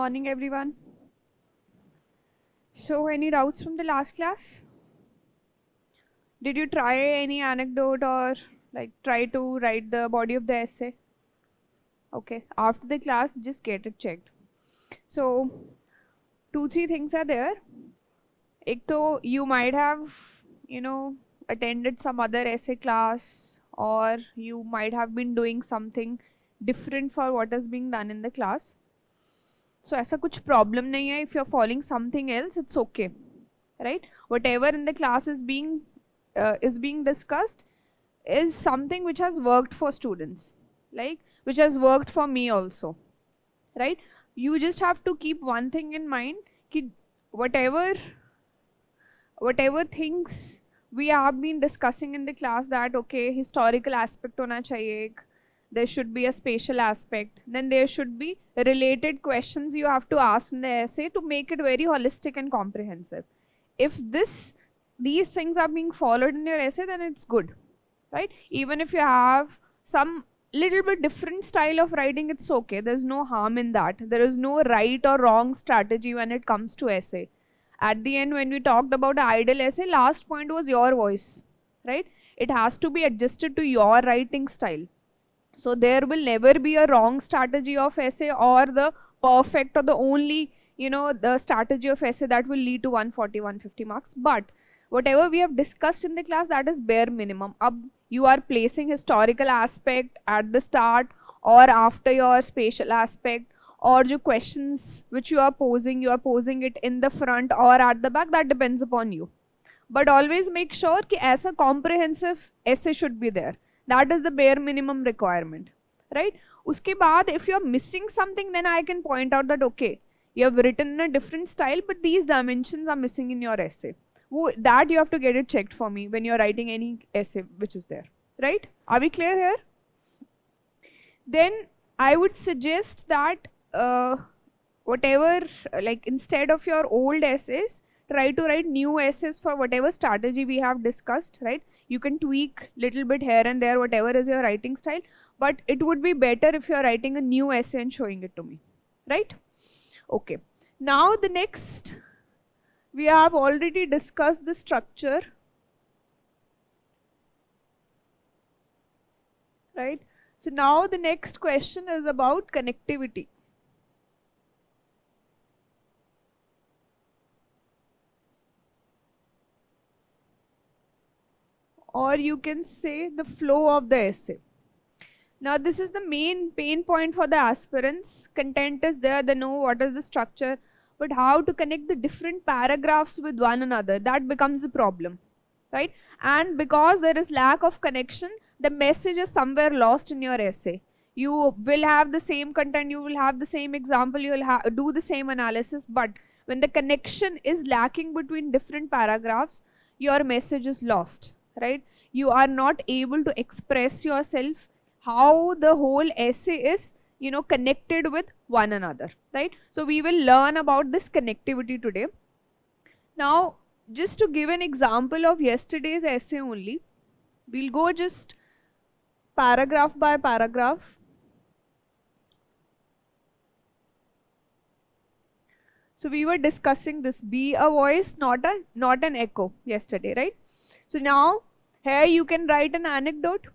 morning, everyone. So, any doubts from the last class? Did you try any anecdote or try to write the body of the essay? Okay, after the class, just get it checked. So, two, three things are there. Ek to you might have, attended some other essay class, or you might have been doing something different for what is being done in the class. So ऐसा कुछ problem नहीं है. If you're following something else, it's okay, right? Whatever in the class is being discussed is something which has worked for students, which has worked for me also, right? You just have to keep one thing in mind, कि whatever things we have been discussing in the class, that okay, historical aspect होना चाहिए, there should be a spatial aspect, then there should be related questions you have to ask in the essay to make it very holistic and comprehensive. If these things are being followed in your essay, then it's good, right? Even if you have some little bit different style of writing, it's okay. There's no harm in that. There is no right or wrong strategy when it comes to essay. At the end, when we talked about the ideal essay, last point was your voice, right? It has to be adjusted to your writing style. So there will never be a wrong strategy of essay or the perfect or the only, the strategy of essay that will lead to 140, 150 marks. But whatever we have discussed in the class, that is bare minimum. You are placing historical aspect at the start or after your spatial aspect, or the questions which you are posing it in the front or at the back. That depends upon you. But always make sure कि ऐसा comprehensive essay should be there. That is the bare minimum requirement, right? Uske baad, if you are missing something, then I can point out that okay, you have written in a different style, but these dimensions are missing in your essay. That you have to get it checked for me when you are writing any essay which is there, right? Are we clear here? Then I would suggest that whatever, instead of your old essays, try to write new essays for whatever strategy we have discussed, right? You can tweak little bit here and there, whatever is your writing style, but it would be better if you're writing a new essay and showing it to me, right? Okay. Now the next, we have already discussed the structure, right? So now the next question is about connectivity. Or you can say the flow of the essay. Now this is the main pain point for the aspirants. Content is there, they know what is the structure, but how to connect the different paragraphs with one another, that becomes a problem, right? And because there is lack of connection, the message is somewhere lost in your essay. You will have the same content, you will have the same example, you will do the same analysis, but when the connection is lacking between different paragraphs, your message is lost, right? You are not able to express yourself how the whole essay is, connected with one another, right? So we will learn about this connectivity today. Now, just to give an example of yesterday's essay only, we'll go just paragraph by paragraph. So we were discussing this, be a voice, not an echo, yesterday, right? So now, here you can write an anecdote,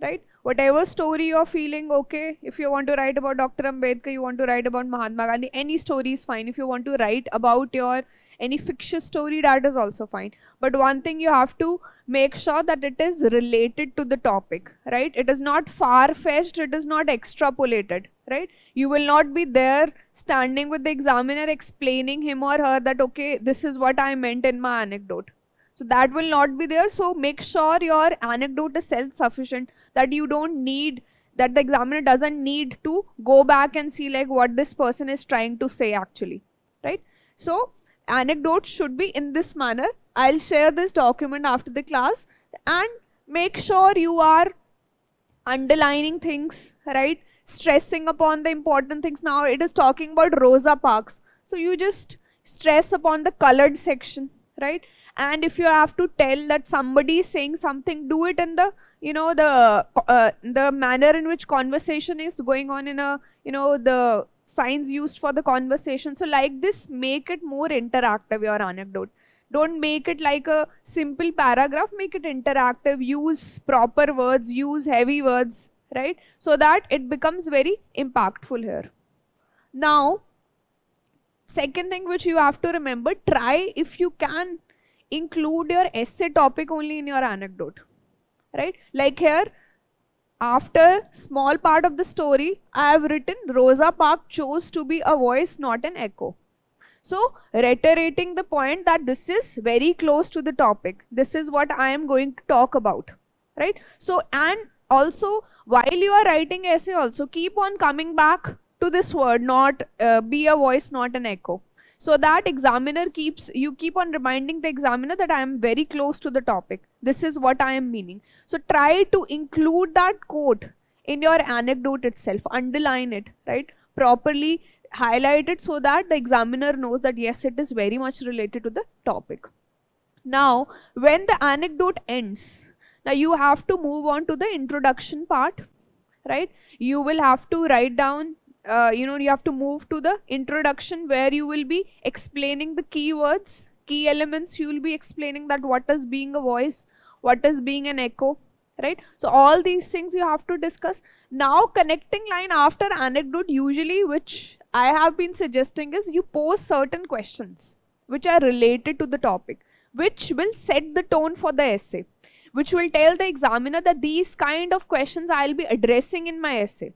right? Whatever story you're feeling, okay. If you want to write about Dr. Ambedkar, you want to write about Mahatma Gandhi, any story is fine. If you want to write about any fictitious story, that is also fine. But one thing you have to make sure that it is related to the topic, right? It is not far-fetched, it is not extrapolated, right? You will not be there standing with the examiner explaining him or her that, okay, this is what I meant in my anecdote. So that will not be there. So make sure your anecdote is self-sufficient, that you don't need, that the examiner doesn't need to go back and see like what this person is trying to say actually, right? So anecdote should be in this manner. I'll share this document after the class, and make sure you are underlining things, right? Stressing upon the important things. Now it is talking about Rosa Parks. So you just stress upon the colored section, right? And if you have to tell that somebody is saying something, do it in the, the manner in which conversation is going on in a, the signs used for the conversation. So like this, make it more interactive, your anecdote. Don't make it like a simple paragraph, make it interactive, use proper words, use heavy words, right? So that it becomes very impactful here. Now, second thing which you have to remember, try if you can include your essay topic only in your anecdote, right? Like here, after small part of the story, I have written Rosa Parks chose to be a voice, not an echo. So, reiterating the point that this is very close to the topic. This is what I am going to talk about, right? So, and also, while you are writing essay also, keep on coming back to this word, not be a voice, not an echo. So that you keep on reminding the examiner that I am very close to the topic. This is what I am meaning. So try to include that quote in your anecdote itself, underline it, right? Properly highlight it so that the examiner knows that yes, it is very much related to the topic. Now, when the anecdote ends, now you have to move on to the introduction part, right? You will have to write down, you have to move to the introduction where you will be explaining the keywords, key elements. You will be explaining that what is being a voice, what is being an echo, right? So all these things you have to discuss. Now, connecting line after anecdote, usually which I have been suggesting is you pose certain questions which are related to the topic, which will set the tone for the essay, which will tell the examiner that these kind of questions I'll be addressing in my essay,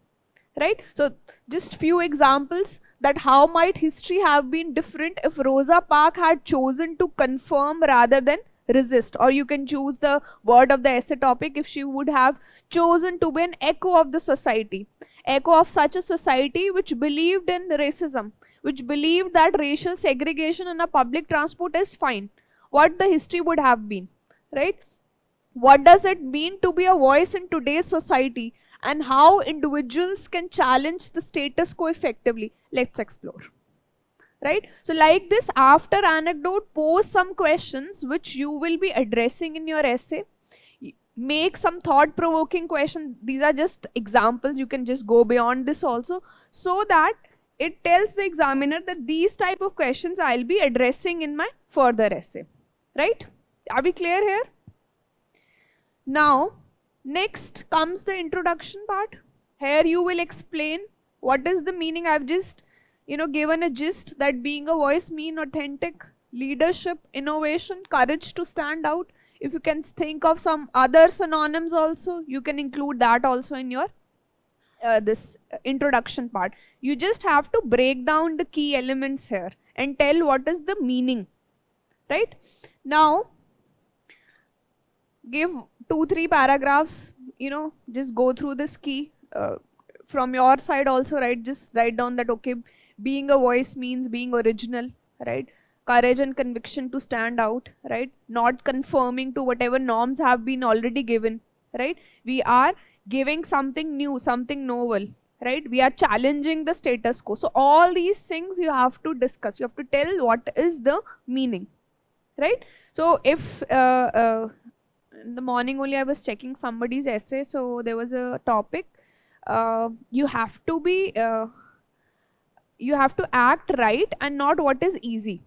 right? So just few examples that how might history have been different if Rosa Parks had chosen to confirm rather than resist, or you can choose the word of the essay topic if she would have chosen to be an echo of the society, echo of such a society which believed in racism, which believed that racial segregation in a public transport is fine. What the history would have been, right? What does it mean to be a voice in today's society, and how individuals can challenge the status quo effectively? Let's explore, right? So like this, after anecdote, pose some questions which you will be addressing in your essay. Make some thought-provoking questions. These are just examples. You can just go beyond this also, so that it tells the examiner that these type of questions I'll be addressing in my further essay, right? Are we clear here? Now, next comes the introduction part. Here you will explain what is the meaning. I've just, given a gist that being a voice mean authentic leadership, innovation, courage to stand out. If you can think of some other synonyms also, you can include that also in your this introduction part. You just have to break down the key elements here and tell what is the meaning, right? Now, give 2-3 paragraphs, just go through this key. From your side also, right? Just write down that, okay, being a voice means being original, right? Courage and conviction to stand out, right? Not conforming to whatever norms have been already given, right? We are giving something new, something novel, right? We are challenging the status quo. So all these things you have to discuss. You have to tell what is the meaning, right? So if in the morning only I was checking somebody's essay, so there was a topic, you have to act right and not what is easy,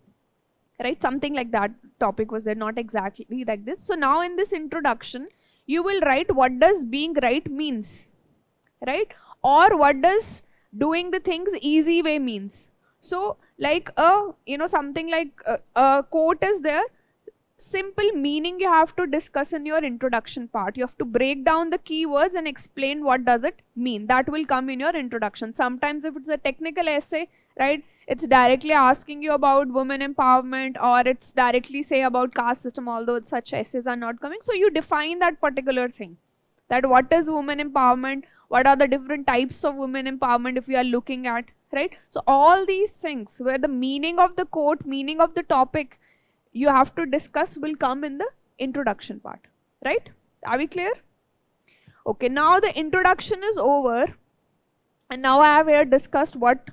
right? Something like that topic was there, not exactly like this. So now in this introduction, you will write what does being right means, right? Or what does doing the things easy way means. So like something like a quote is there. Simple meaning you have to discuss in your introduction part. You have to break down the keywords and explain what does it mean. That will come in your introduction. Sometimes if it's a technical essay, right, it's directly asking you about women empowerment, or it's directly say about caste system, although such essays are not coming. So you define that particular thing, that what is women empowerment, what are the different types of women empowerment if we are looking at, right? So all these things where the meaning of the quote, meaning of the topic you have to discuss will come in the introduction part, right? Are we clear? Okay, now the introduction is over, and now I have here discussed what,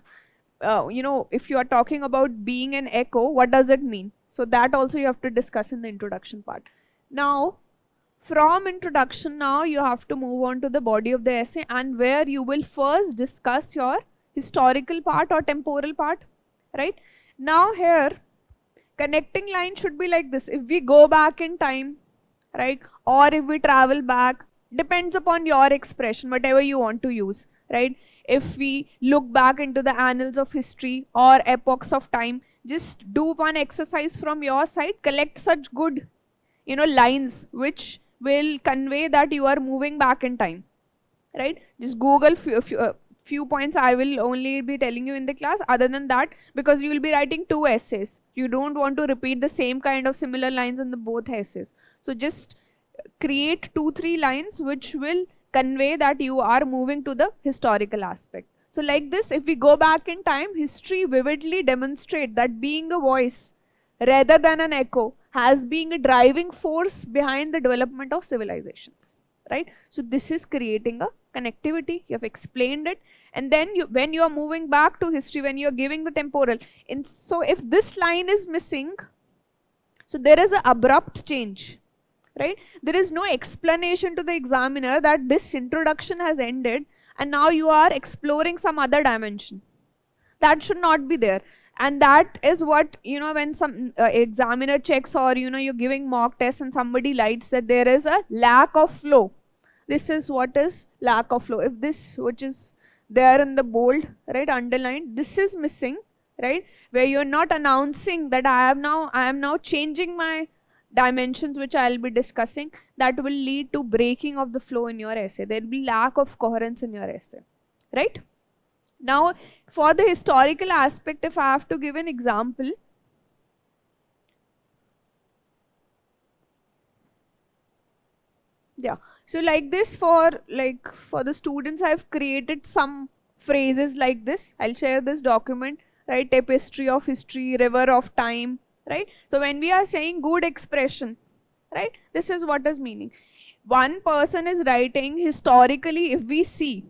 if you are talking about being an echo, what does it mean? So that also you have to discuss in the introduction part. Now, from introduction, now you have to move on to the body of the essay, and where you will first discuss your historical part or temporal part, right? Now here, connecting line should be like this. If we go back in time, right, or if we travel back, depends upon your expression, whatever you want to use, right? If we look back into the annals of history or epochs of time, just do one exercise from your side, collect such good, lines which will convey that you are moving back in time, right? Just Google few points I will only be telling you in the class. Other than that, because you will be writing 2 essays, you don't want to repeat the same kind of similar lines in the both essays. So just create 2-3 lines which will convey that you are moving to the historical aspect. So like this, if we go back in time, history vividly demonstrate that being a voice rather than an echo has been a driving force behind the development of civilizations, right? So this is creating a connectivity. You have explained it, and then when you are moving back to history, when you are giving the temporal, so if this line is missing, so there is an abrupt change, right? There is no explanation to the examiner that this introduction has ended and now you are exploring some other dimension. That should not be there. And that is what, when some examiner checks, or you're giving mock tests and somebody writes that there is a lack of flow. This is what is lack of flow. If this, which is there in the bold, right, underlined, this is missing, right, where you're not announcing that I am now changing my dimensions which I'll be discussing, that will lead to breaking of the flow in your essay. There will be lack of coherence in your essay, right? Now, for the historical aspect, if I have to give an example, yeah, so like this, for the students, I've created some phrases like this. I'll share this document, right? Tapestry of history, river of time, right? So when we are saying good expression, right, this is what is meaning. One person is writing historically, if we see,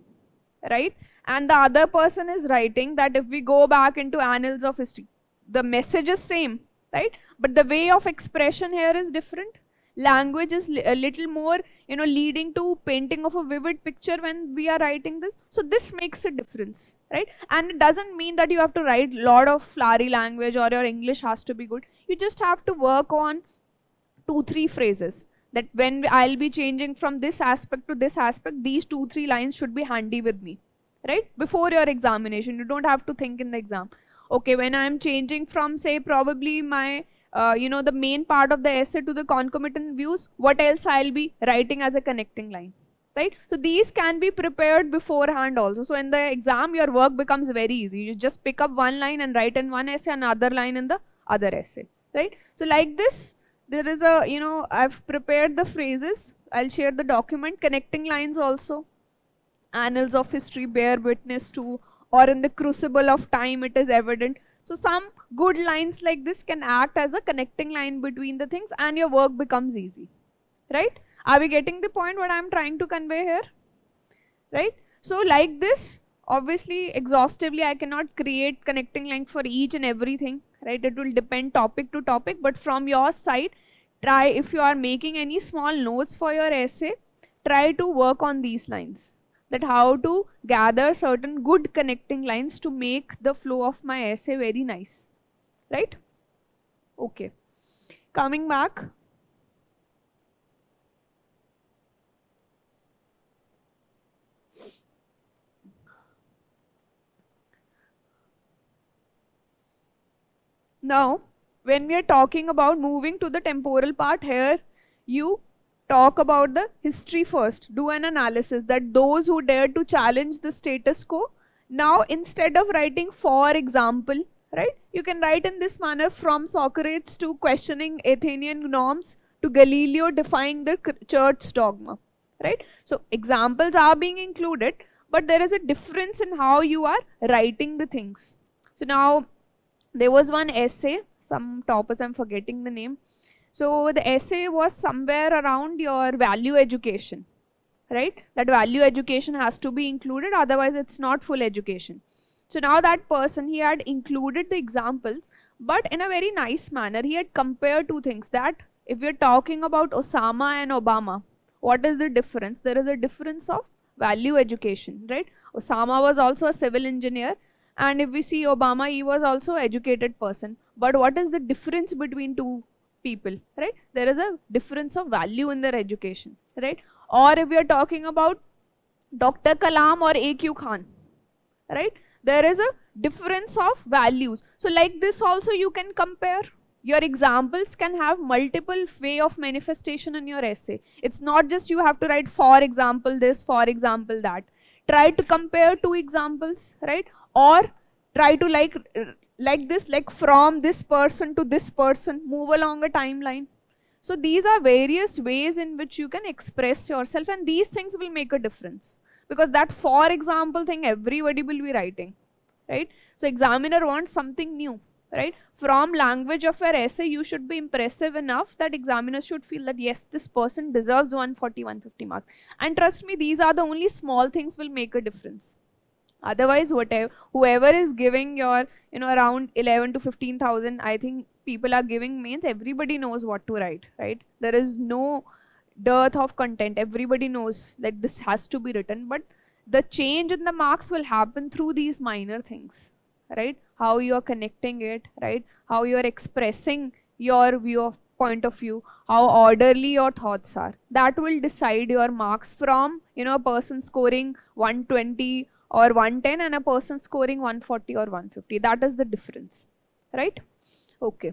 right, and the other person is writing that if we go back into annals of history, the message is same, right, but the way of expression here is different. Language is a little more, leading to painting of a vivid picture when we are writing this. So this makes a difference, right? And it doesn't mean that you have to write a lot of flowery language or your English has to be good. You just have to work on 2-3 phrases, that when I'll be changing from this aspect to this aspect, these 2-3 lines should be handy with me, right? Before your examination, you don't have to think in the exam. Okay, when I'm changing from, say, probably my the main part of the essay to the concomitant views, what else I'll be writing as a connecting line, right? So these can be prepared beforehand also. So in the exam, your work becomes very easy. You just pick up one line and write in one essay, another line in the other essay, right? So like this, there is a, I've prepared the phrases. I'll share the document. Connecting lines also. Annals of history bear witness to, or in the crucible of time it is evident. So some good lines like this can act as a connecting line between the things and your work becomes easy, right? Are we getting the point what I'm trying to convey here, right? So like this, obviously exhaustively I cannot create connecting line for each and everything, right? It will depend topic to topic, but from your side, try, if you are making any small notes for your essay, try to work on these lines, that how to gather certain good connecting lines to make the flow of my essay very nice, right? Okay, coming back. Now, when we are talking about moving to the temporal part, here you talk about the history first, do an analysis that those who dare to challenge the status quo, now instead of writing for example, right, you can write in this manner, from Socrates to questioning Athenian norms to Galileo defying the church dogma, right? So examples are being included, but there is a difference in how you are writing the things. So now there was one essay, some topics, I'm forgetting the name. So the essay was somewhere around your value education, right? That value education has to be included, otherwise it's not full education. So now that person, he had included the examples, but in a very nice manner. He had compared two things, that if we're talking about Osama and Obama, what is the difference? There is a difference of value education, right? Osama was also a civil engineer, and if we see Obama, he was also an educated person. But what is the difference between two people, right? There is a difference of value in their education, right? Or if we are talking about Dr. Kalam or A.Q. Khan, right? There is a difference of values. So like this also you can compare. Your examples can have multiple way of manifestation in your essay. It's not just you have to write for example this, for example that. Try to compare two examples, right? Or try to like this, like from this person to this person, move along a timeline. So these are various ways in which you can express yourself, and these things will make a difference. Because that for example thing everybody will be writing, right? So examiner wants something new, right? From language of your essay, you should be impressive enough that examiners should feel that yes, this person deserves 140, 150 marks. And trust me, these are the only small things will make a difference. Otherwise, whoever is giving your, around 11 to 15,000, I think people are giving mains, everybody knows what to write, right? There is no dearth of content. Everybody knows that this has to be written, but the change in the marks will happen through these minor things, right? How you are connecting it, right? How you are expressing your point of view, how orderly your thoughts are. That will decide your marks from, a person scoring 120 or 110 and a person scoring 140 or 150. That is the difference, right? Okay.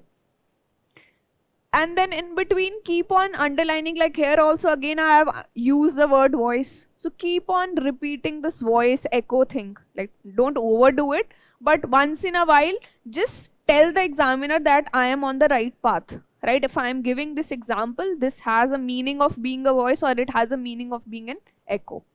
And then in between, keep on underlining, like here also again I have used the word voice. So keep on repeating this voice echo thing. Like don't overdo it, but once in a while, just tell the examiner that I am on the right path, right? If I am giving this example, this has a meaning of being a voice or it has a meaning of being an echo.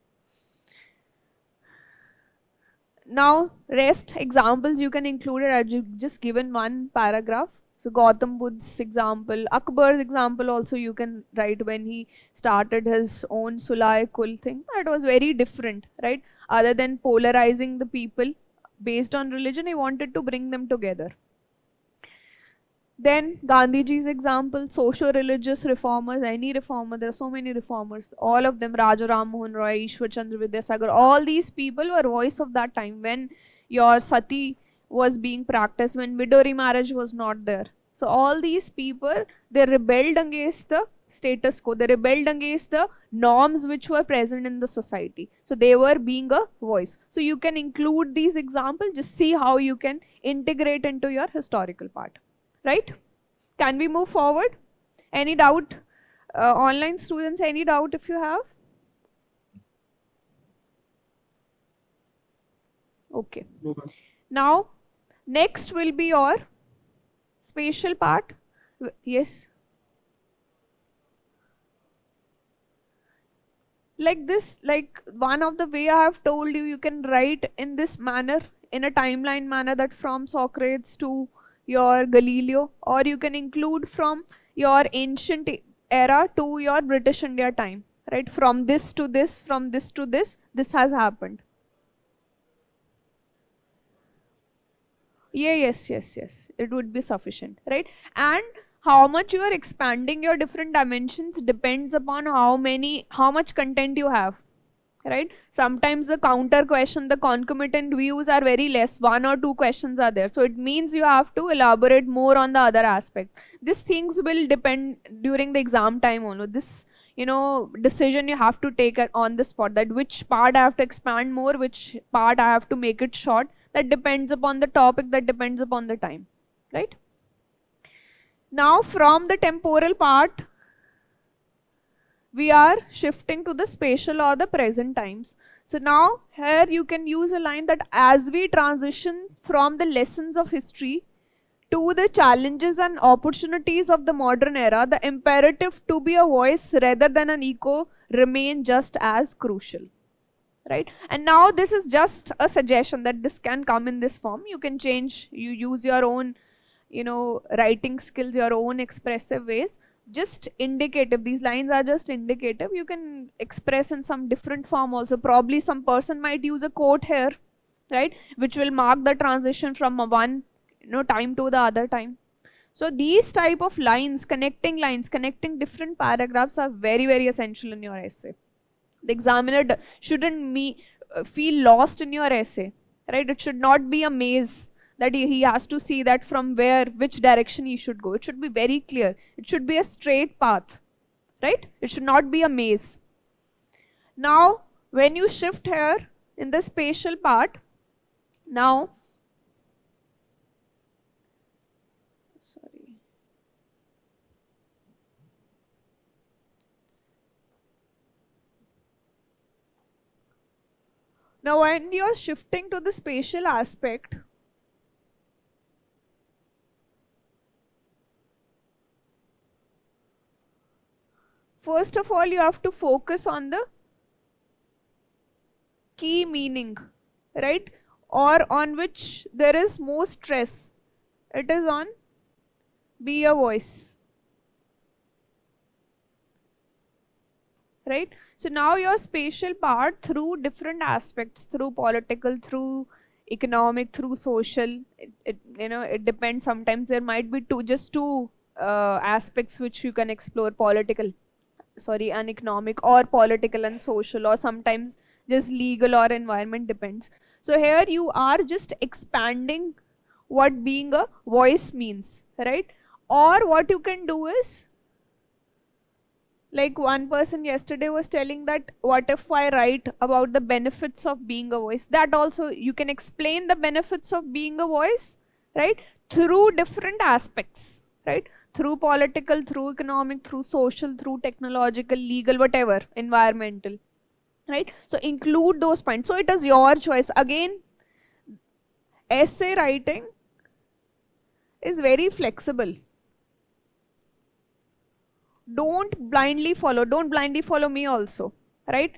Now, rest examples you can include it. I've just given one paragraph. So Gautam Buddha's example, Akbar's example also you can write when he started his own Sulai Kul thing. That was very different, right? Other than polarizing the people based on religion, he wanted to bring them together. Then Gandhiji's example, socio-religious reformers, any reformer, there are so many reformers, all of them, Raja Ram Mohan Roy, Ishwar Chandra Vidyasagar, all these people were voice of that time when your sati was being practiced, when widow remarriage was not there. So all these people, they rebelled against the status quo, they rebelled against the norms which were present in the society. So they were being a voice. So you can include these examples, just see how you can integrate into your historical part. Right? Can we move forward? Any doubt? Online students, any doubt if you have? Okay. Now, next will be your spatial part. Yes? Like this, like one of the way I have told you, you can write in this manner, in a timeline manner, that from Socrates to your Galileo, or you can include from your ancient era to your British India time, right? From this to this, from this to this has happened. Yeah, yes, it would be sufficient, right? And how much you are expanding your different dimensions depends upon how much content you have, right? Sometimes the counter question, the concomitant views are very less, 1 or 2 questions are there, so it means you have to elaborate more on the other aspect. These things will depend during the exam time only. This decision you have to take on the spot, that which part I have to expand more, which part I have to make it short. That depends upon the topic, that depends upon the time, right? Now from the temporal part, we are shifting to the spatial or the present times. So now here you can use a line that as we transition from the lessons of history to the challenges and opportunities of the modern era, the imperative to be a voice rather than an echo remain just as crucial, right? And now this is just a suggestion that this can come in this form. You can change, you use your own, writing skills, your own expressive ways. Just indicative, these lines are just indicative. You can express in some different form also. Probably some person might use a quote here, right, which will mark the transition from one time to the other time. So these type of lines, connecting different paragraphs are very, very essential in your essay. The examiner shouldn't feel lost in your essay, right? It should not be a maze that he has to see that from which direction he should go. It should be very clear. It should be a straight path, right? It should not be a maze. Now, when you shift here in the spatial part, now, sorry. Now, when you're shifting to the spatial aspect, first of all, you have to focus on the key meaning, right? Or on which there is more stress. It is on be a voice, right? So now your spatial part, through different aspects, through political, through economic, through social, it depends. Sometimes there might be just two aspects which you can explore: and economic, or political and social, or sometimes just legal or environment, depends. So here you are just expanding what being a voice means, right? Or what you can do is, like one person yesterday was telling that what if I write about the benefits of being a voice? That also you can explain the benefits of being a voice, right? Through different aspects, right? Through political, through economic, through social, through technological, legal, whatever, environmental, right? So include those points. So it is your choice. Again, essay writing is very flexible. Don't blindly follow me also, right?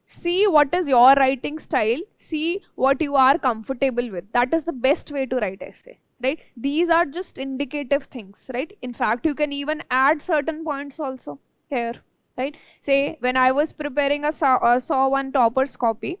See what is your writing style, see what you are comfortable with. That is the best way to write essay, right? These are just indicative things, right? In fact, you can even add certain points also here, right? Say, when I was preparing saw one topper's copy,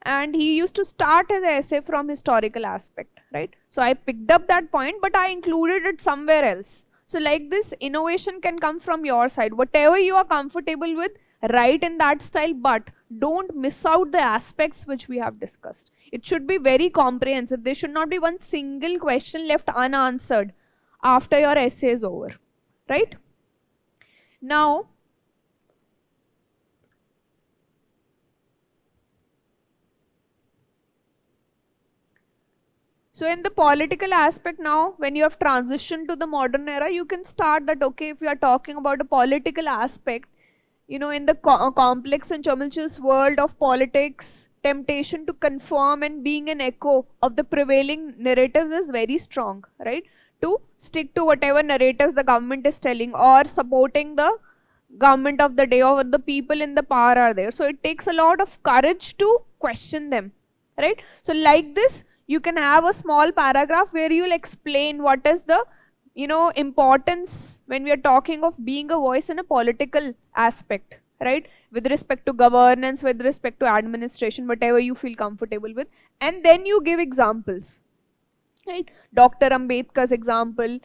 and he used to start his essay from historical aspect, right? So I picked up that point, but I included it somewhere else. So like this, innovation can come from your side. Whatever you are comfortable with, write in that style, but don't miss out the aspects which we have discussed. It should be very comprehensive. There should not be one single question left unanswered after your essay is over, right? Now, so in the political aspect now, when you have transitioned to the modern era, you can start that, okay, if you are talking about a political aspect, in the complex and tumultuous world of politics, temptation to conform and being an echo of the prevailing narratives is very strong, right? To stick to whatever narratives the government is telling, or supporting the government of the day, or the people in the power are there. So it takes a lot of courage to question them, right? So like this, you can have a small paragraph where you'll explain what is the importance when we are talking of being a voice in a political aspect, right? With respect to governance, with respect to administration, whatever you feel comfortable with. And then you give examples, right? Dr. Ambedkar's example,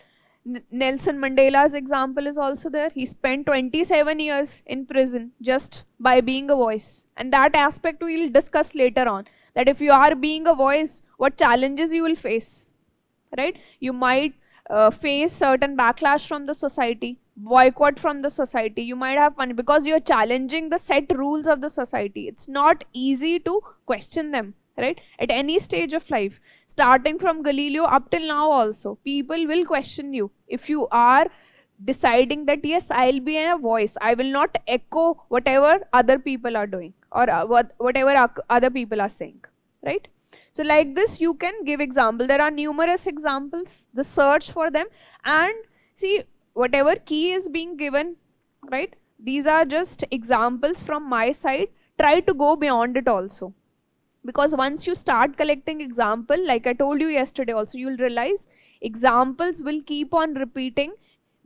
Nelson Mandela's example is also there. He spent 27 years in prison just by being a voice. And that aspect we will discuss later on. That if you are being a voice, what challenges you will face, right? You might face certain backlash from the society, boycott from the society. You might have fun because you're challenging the set rules of the society. It's not easy to question them, right? At any stage of life, starting from Galileo up till now also, people will question you. If you are deciding that yes, I'll be a voice, I will not echo whatever other people are doing, or whatever other people are saying, right? So like this, you can give example. There are numerous examples, the search for them, and see whatever key is being given, right? These are just examples from my side. Try to go beyond it also. Because once you start collecting example, like I told you yesterday also, you'll realize examples will keep on repeating.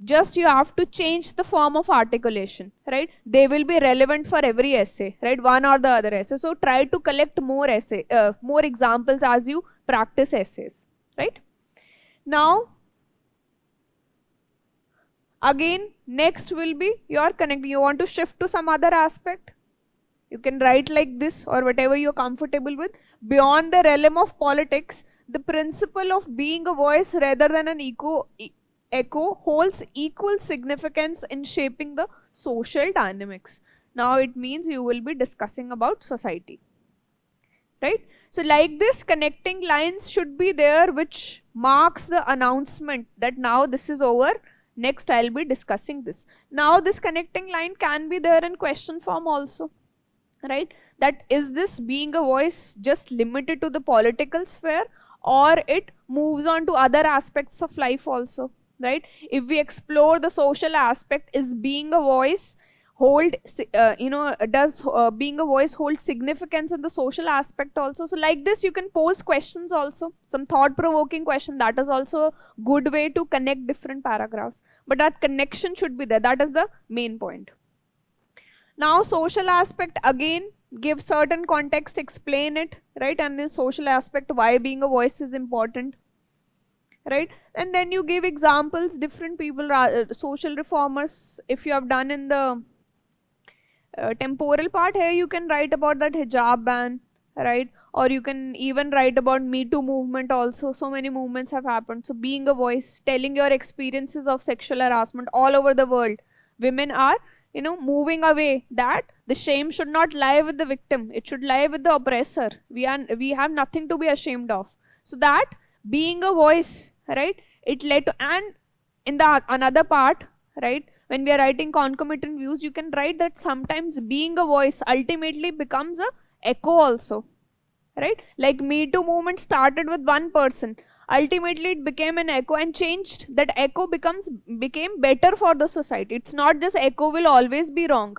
Just you have to change the form of articulation, right? They will be relevant for every essay, right? One or the other essay. So try to collect more examples as you practice essays, right? Now, again, next will be your connect. You want to shift to some other aspect? You can write like this or whatever you're comfortable with. Beyond the realm of politics, the principle of being a voice rather than an echo holds equal significance in shaping the social dynamics. Now it means you will be discussing about society, right? So like this, connecting lines should be there, which marks the announcement that now this is over. Next I'll be discussing this. Now this connecting line can be there in question form also, right? That is this being a voice just limited to the political sphere, or it moves on to other aspects of life also, right? If we explore the social aspect, is being a voice hold does being a voice hold significance in the social aspect also? So like this you can pose questions also, some thought provoking question. That is also a good way to connect different paragraphs, but that connection should be there. That is the main point. Now social aspect, again, give certain context, explain it, right? And in social aspect, why being a voice is important, right? And then you give examples, different people, social reformers. If you have done in the temporal part, here you can write about that hijab ban, right? Or you can even write about Me Too movement also. So many movements have happened. So being a voice, telling your experiences of sexual harassment all over the world. Women are, moving away, that the shame should not lie with the victim, it should lie with the oppressor. We have nothing to be ashamed of. So that being a voice, right, it led to, and in the another part, right, when we are writing concomitant views, you can write that sometimes being a voice ultimately becomes a echo also, right? Like Me Too movement started with one person, ultimately it became an echo and changed. That echo became better for the society. It's not just echo will always be wrong.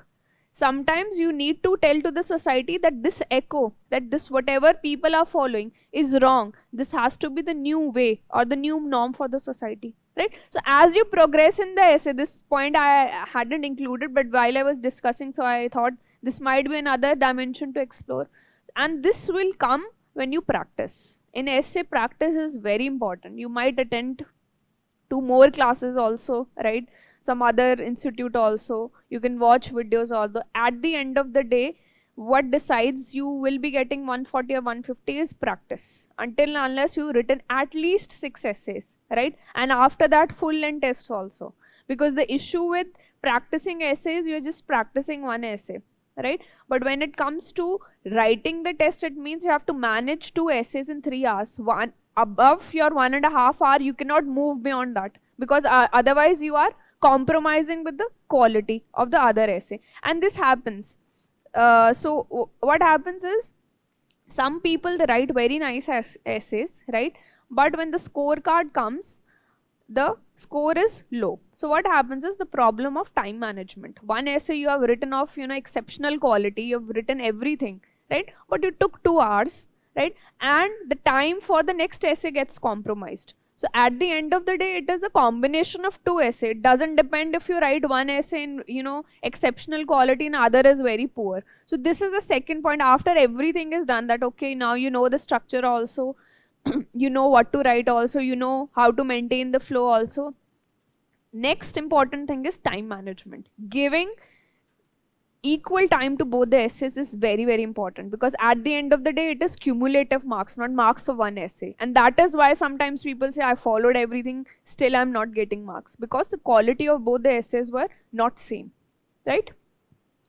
Sometimes you need to tell to the society that this echo, that this whatever people are following is wrong. This has to be the new way or the new norm for the society, right? So as you progress in the essay, this point I hadn't included, but while I was discussing, so I thought this might be another dimension to explore. And this will come when you practice. In essay, practice is very important. You might attend 2 more classes also, right? Some other institute also. You can watch videos also. At the end of the day, what decides you will be getting 140 or 150 is practice. Until and unless you've written at least 6 essays, right? And after that, full length tests also. Because the issue with practicing essays, you're just practicing one essay, right? But when it comes to writing the test, it means you have to manage 2 essays in 3 hours. One above your 1.5 hour, you cannot move beyond that, because otherwise you are compromising with the quality of the other essay. And this happens. So what happens is, some people, they write very nice essays, right? But when the scorecard comes, the score is low. So what happens is the problem of time management. One essay you have written of, exceptional quality, you have written everything, right? But you took 2 hours, right? And the time for the next essay gets compromised. So at the end of the day, it is a combination of 2 essays. It doesn't depend if you write one essay in, exceptional quality and other is very poor. So this is the second point. After everything is done, that okay, now you know the structure also, you know what to write also, you know how to maintain the flow also. Next important thing is time management. Giving equal time to both the essays is very, very important, because at the end of the day, it is cumulative marks, not marks of one essay. And that is why sometimes people say, I followed everything, still I'm not getting marks, because the quality of both the essays were not same, right?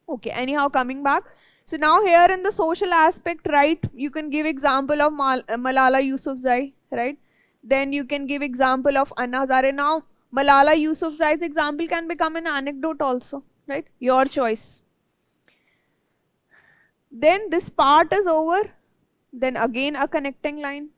Okay, anyhow, coming back. So now here in the social aspect, right, you can give example of Malala Yousafzai, right? Then you can give example of Anna Hazare. Now, Malala Yousafzai's example can become an anecdote also, right? Your choice. Then this part is over. Then again a connecting line.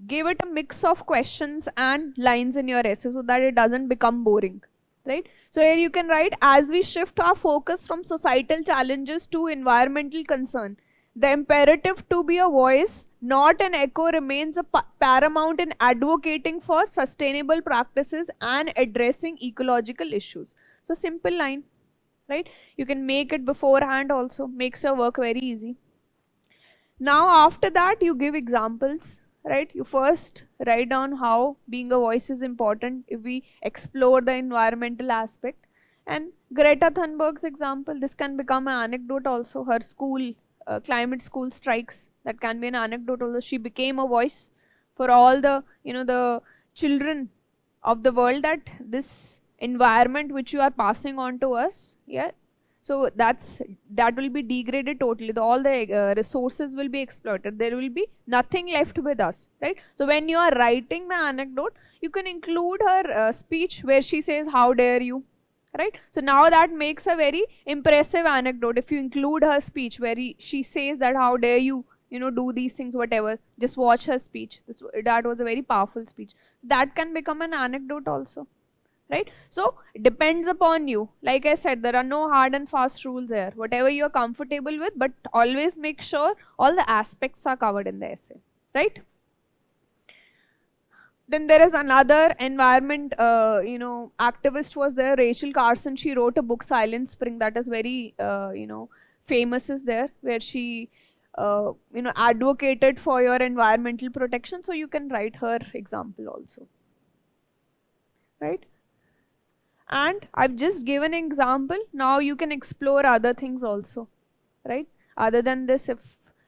Give it a mix of questions and lines in your essay so that it doesn't become boring, right? So here you can write, as we shift our focus from societal challenges to environmental concern, the imperative to be a voice, not an echo, remains a paramount in advocating for sustainable practices and addressing ecological issues. So simple line, right? You can make it beforehand also, makes your work very easy. Now after that, you give examples, right? You first write down how being a voice is important if we explore the environmental aspect. And Greta Thunberg's example, this can become an anecdote also. Her school, climate school strikes, that can be an anecdote also. She became a voice for all the, the children of the world, that this environment which you are passing on to us, yeah, so that will be degraded totally. All the resources will be exploited. There will be nothing left with us, right? So when you are writing the anecdote, you can include her speech where she says, "How dare you?" Right? So now that makes a very impressive anecdote. If you include her speech where she says that, "How dare you, do these things, whatever." Just watch her speech. That was a very powerful speech. That can become an anecdote also. Right? So depends upon you. Like I said, there are no hard and fast rules here. Whatever you are comfortable with, but always make sure all the aspects are covered in the essay. Right? Then there is another environment, activist was there, Rachel Carson. She wrote a book, Silent Spring, that is very, famous is there, where she, advocated for your environmental protection. So you can write her example also. Right? And I've just given an example. Now you can explore other things also. Right? Other than this, if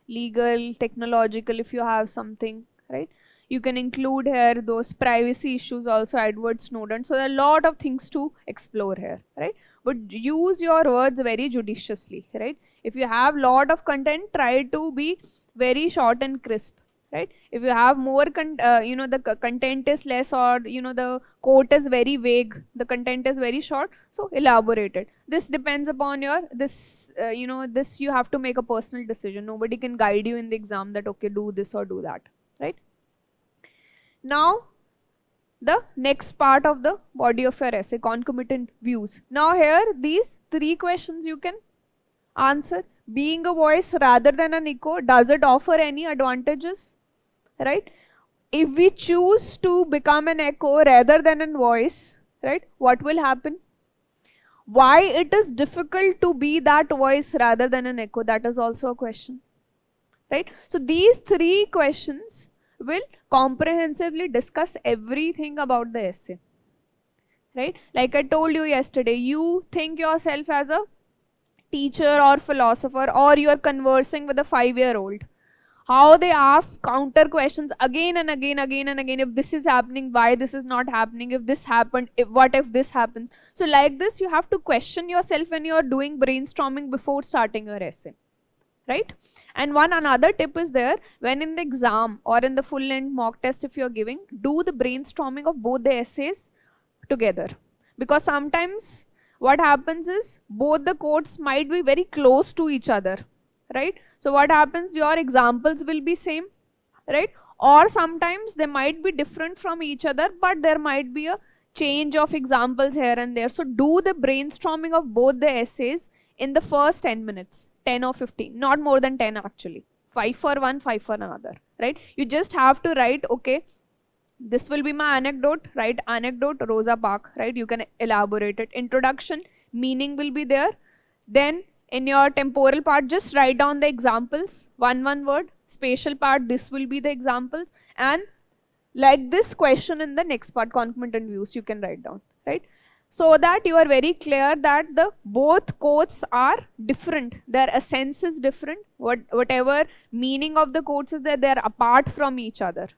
legal, technological, if you have something, right? You can include here those privacy issues also, Edward Snowden. So there are a lot of things to explore here, right? But use your words very judiciously, right? If you have lot of content, try to be very short and crisp, right? If you have more the content is less, or the quote is very vague, the content is very short, so elaborate it. This depends upon your this you have to make a personal decision. Nobody can guide you in the exam that, okay, do this or do that, right? Now the next part of the body of your essay, concomitant views. Now here these 3 questions you can answer. Being a voice rather than an echo, does it offer any advantages? Right? If we choose to become an echo rather than a voice, right, what will happen? Why it is difficult to be that voice rather than an echo? That is also a question. Right? So these 3 questions will comprehensively discuss everything about the essay. Right? Like I told you yesterday, you think yourself as a teacher or philosopher, or you are conversing with a 5-year-old. How they ask counter questions again and again, if this is happening, why this is not happening, if this happened, what if this happens. So like this, you have to question yourself when you are doing brainstorming before starting your essay. Right? And another tip is there, when in the exam or in the full length mock test, if you're giving, do the brainstorming of both the essays together. Because sometimes what happens is both the quotes might be very close to each other. Right? So what happens, your examples will be same, right? Or sometimes they might be different from each other, but there might be a change of examples here and there. So do the brainstorming of both the essays in the first 10 minutes, 10 or 15, not more than 10 actually. 5 for one, 5 for another, right? You just have to write, okay, this will be my anecdote, right? Anecdote, Rosa Parks, right? You can elaborate it. Introduction, meaning will be there. Then in your temporal part, just write down the examples, one word. Spatial part, this will be the examples. And like this question in the next part, concomitant views, you can write down, right? So that you are very clear that the both quotes are different. Their essence is different. Whatever meaning of the quotes is there, they are apart from each other,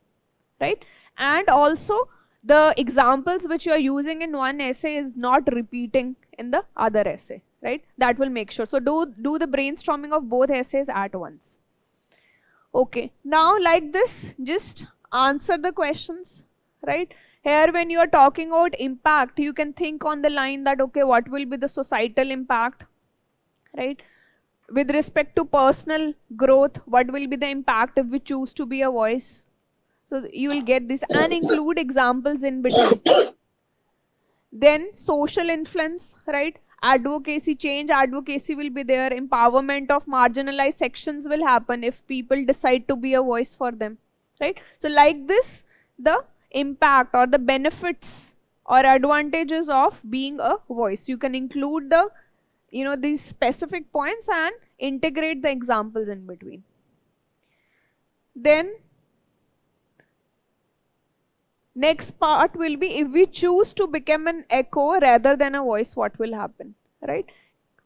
right? And also the examples which you are using in one essay is not repeating in the other essay, right? That will make sure. So do the brainstorming of both essays at once. Okay, now like this, just answer the questions, right? Here when you are talking about impact, you can think on the line that, okay, what will be the societal impact, right? With respect to personal growth, what will be the impact if we choose to be a voice? So you will get this, and include examples in between. Then social influence, right? Advocacy, change advocacy will be there. Empowerment of marginalized sections will happen if people decide to be a voice for them, right? So like this, the impact or the benefits or advantages of being a voice, you can include the these specific points and integrate the examples in between. Then Next part will be, if we choose to become an echo rather than a voice, what will happen, right?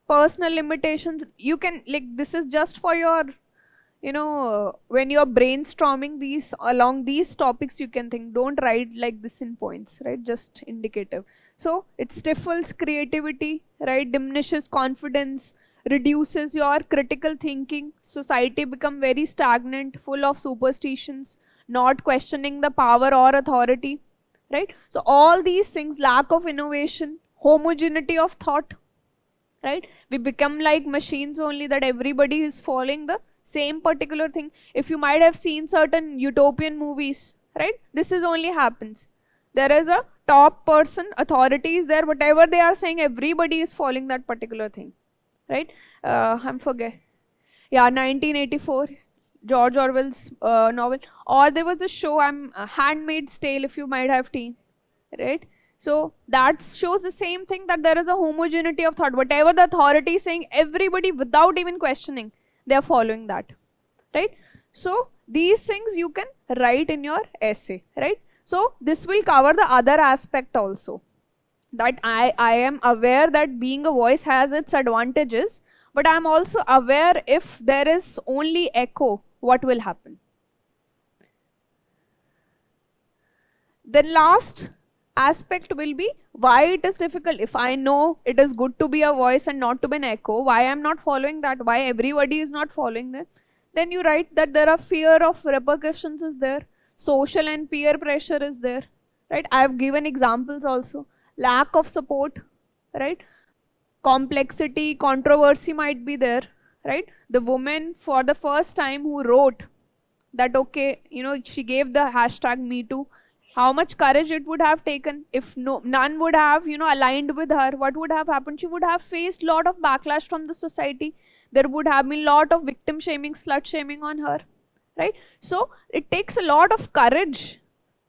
Personal limitations, you can, like, this is just for your, when you're brainstorming these along these topics, you can think, don't write like this in points, right? Just indicative. So it stifles creativity, right? Diminishes confidence, reduces your critical thinking. Society become very stagnant, full of superstitions, not questioning the power or authority, right? So all these things, lack of innovation, homogeneity of thought, right? We become like machines only, that everybody is following the same particular thing. If you might have seen certain utopian movies, right? This is only happens. There is a top person, authority is there, whatever they are saying, everybody is following that particular thing, right? I'm forget. Yeah, 1984, George Orwell's novel. Or there was a show, Handmaid's Tale, if you might have seen, right? So that shows the same thing, that there is a homogeneity of thought. Whatever the authority is saying, everybody without even questioning, they are following that, right? So these things you can write in your essay, right? So this will cover the other aspect also, that I am aware that being a voice has its advantages, but I am also aware if there is only echo, what will happen. Then last aspect will be why it is difficult. If I know it is good to be a voice and not to be an echo, why I am not following that, why everybody is not following that. Then you write that there are fear of repercussions is there, social and peer pressure is there, right? I have given examples also. Lack of support, right? Complexity, controversy might be there, right? The woman for the first time who wrote that, okay, she gave the hashtag Me Too, how much courage it would have taken. If none would have aligned with her, what would have happened? She would have faced lot of backlash from the society. There would have been lot of victim shaming, slut shaming on her, right? So it takes a lot of courage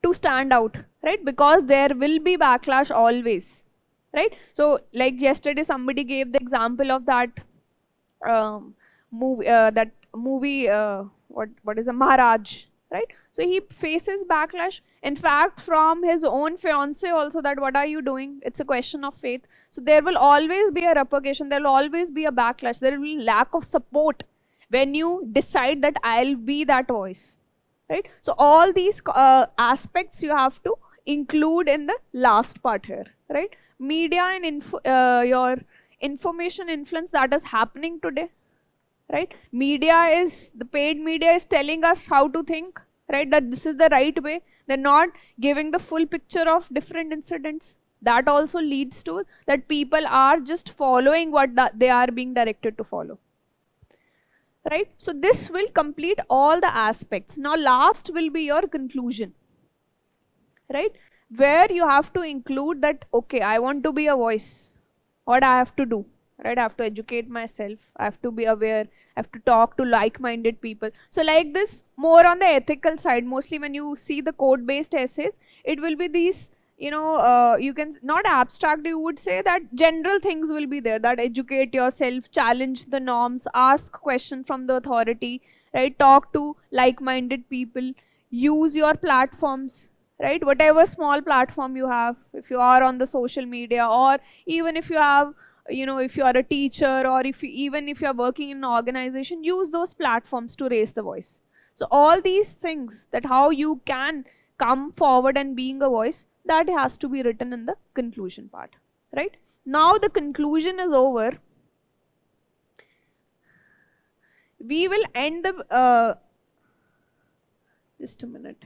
to stand out, right? Because there will be backlash always, right? So like yesterday somebody gave the example of that movie, what is a Maharaj, right? So he faces backlash, in fact from his own fiance also, that what are you doing, it's a question of faith. So there will always be a repercussion, there will always be a backlash, there will be lack of support when you decide that I'll be that voice, right? So all these aspects you have to include in the last part here, right? Media and your information influence that is happening today, right? The paid media is telling us how to think, right? That this is the right way. They're not giving the full picture of different incidents. That also leads to that people are just following what they are being directed to follow, right? So this will complete all the aspects. Now last will be your conclusion, right? Where you have to include that, okay, I want to be a voice, what I have to do, right? I have to educate myself, I have to be aware, I have to talk to like-minded people. So like this, more on the ethical side, mostly when you see the code-based essays, it will be these, you can not abstract, you would say that general things will be there, that educate yourself, challenge the norms, ask questions from the authority, right? Talk to like-minded people, use your platforms, right? Whatever small platform you have, if you are on the social media, or even if you have, if you are a teacher, or even if you are working in an organization, use those platforms to raise the voice. So all these things, that how you can come forward and being a voice, that has to be written in the conclusion part, right? Now the conclusion is over. We will end the just a minute.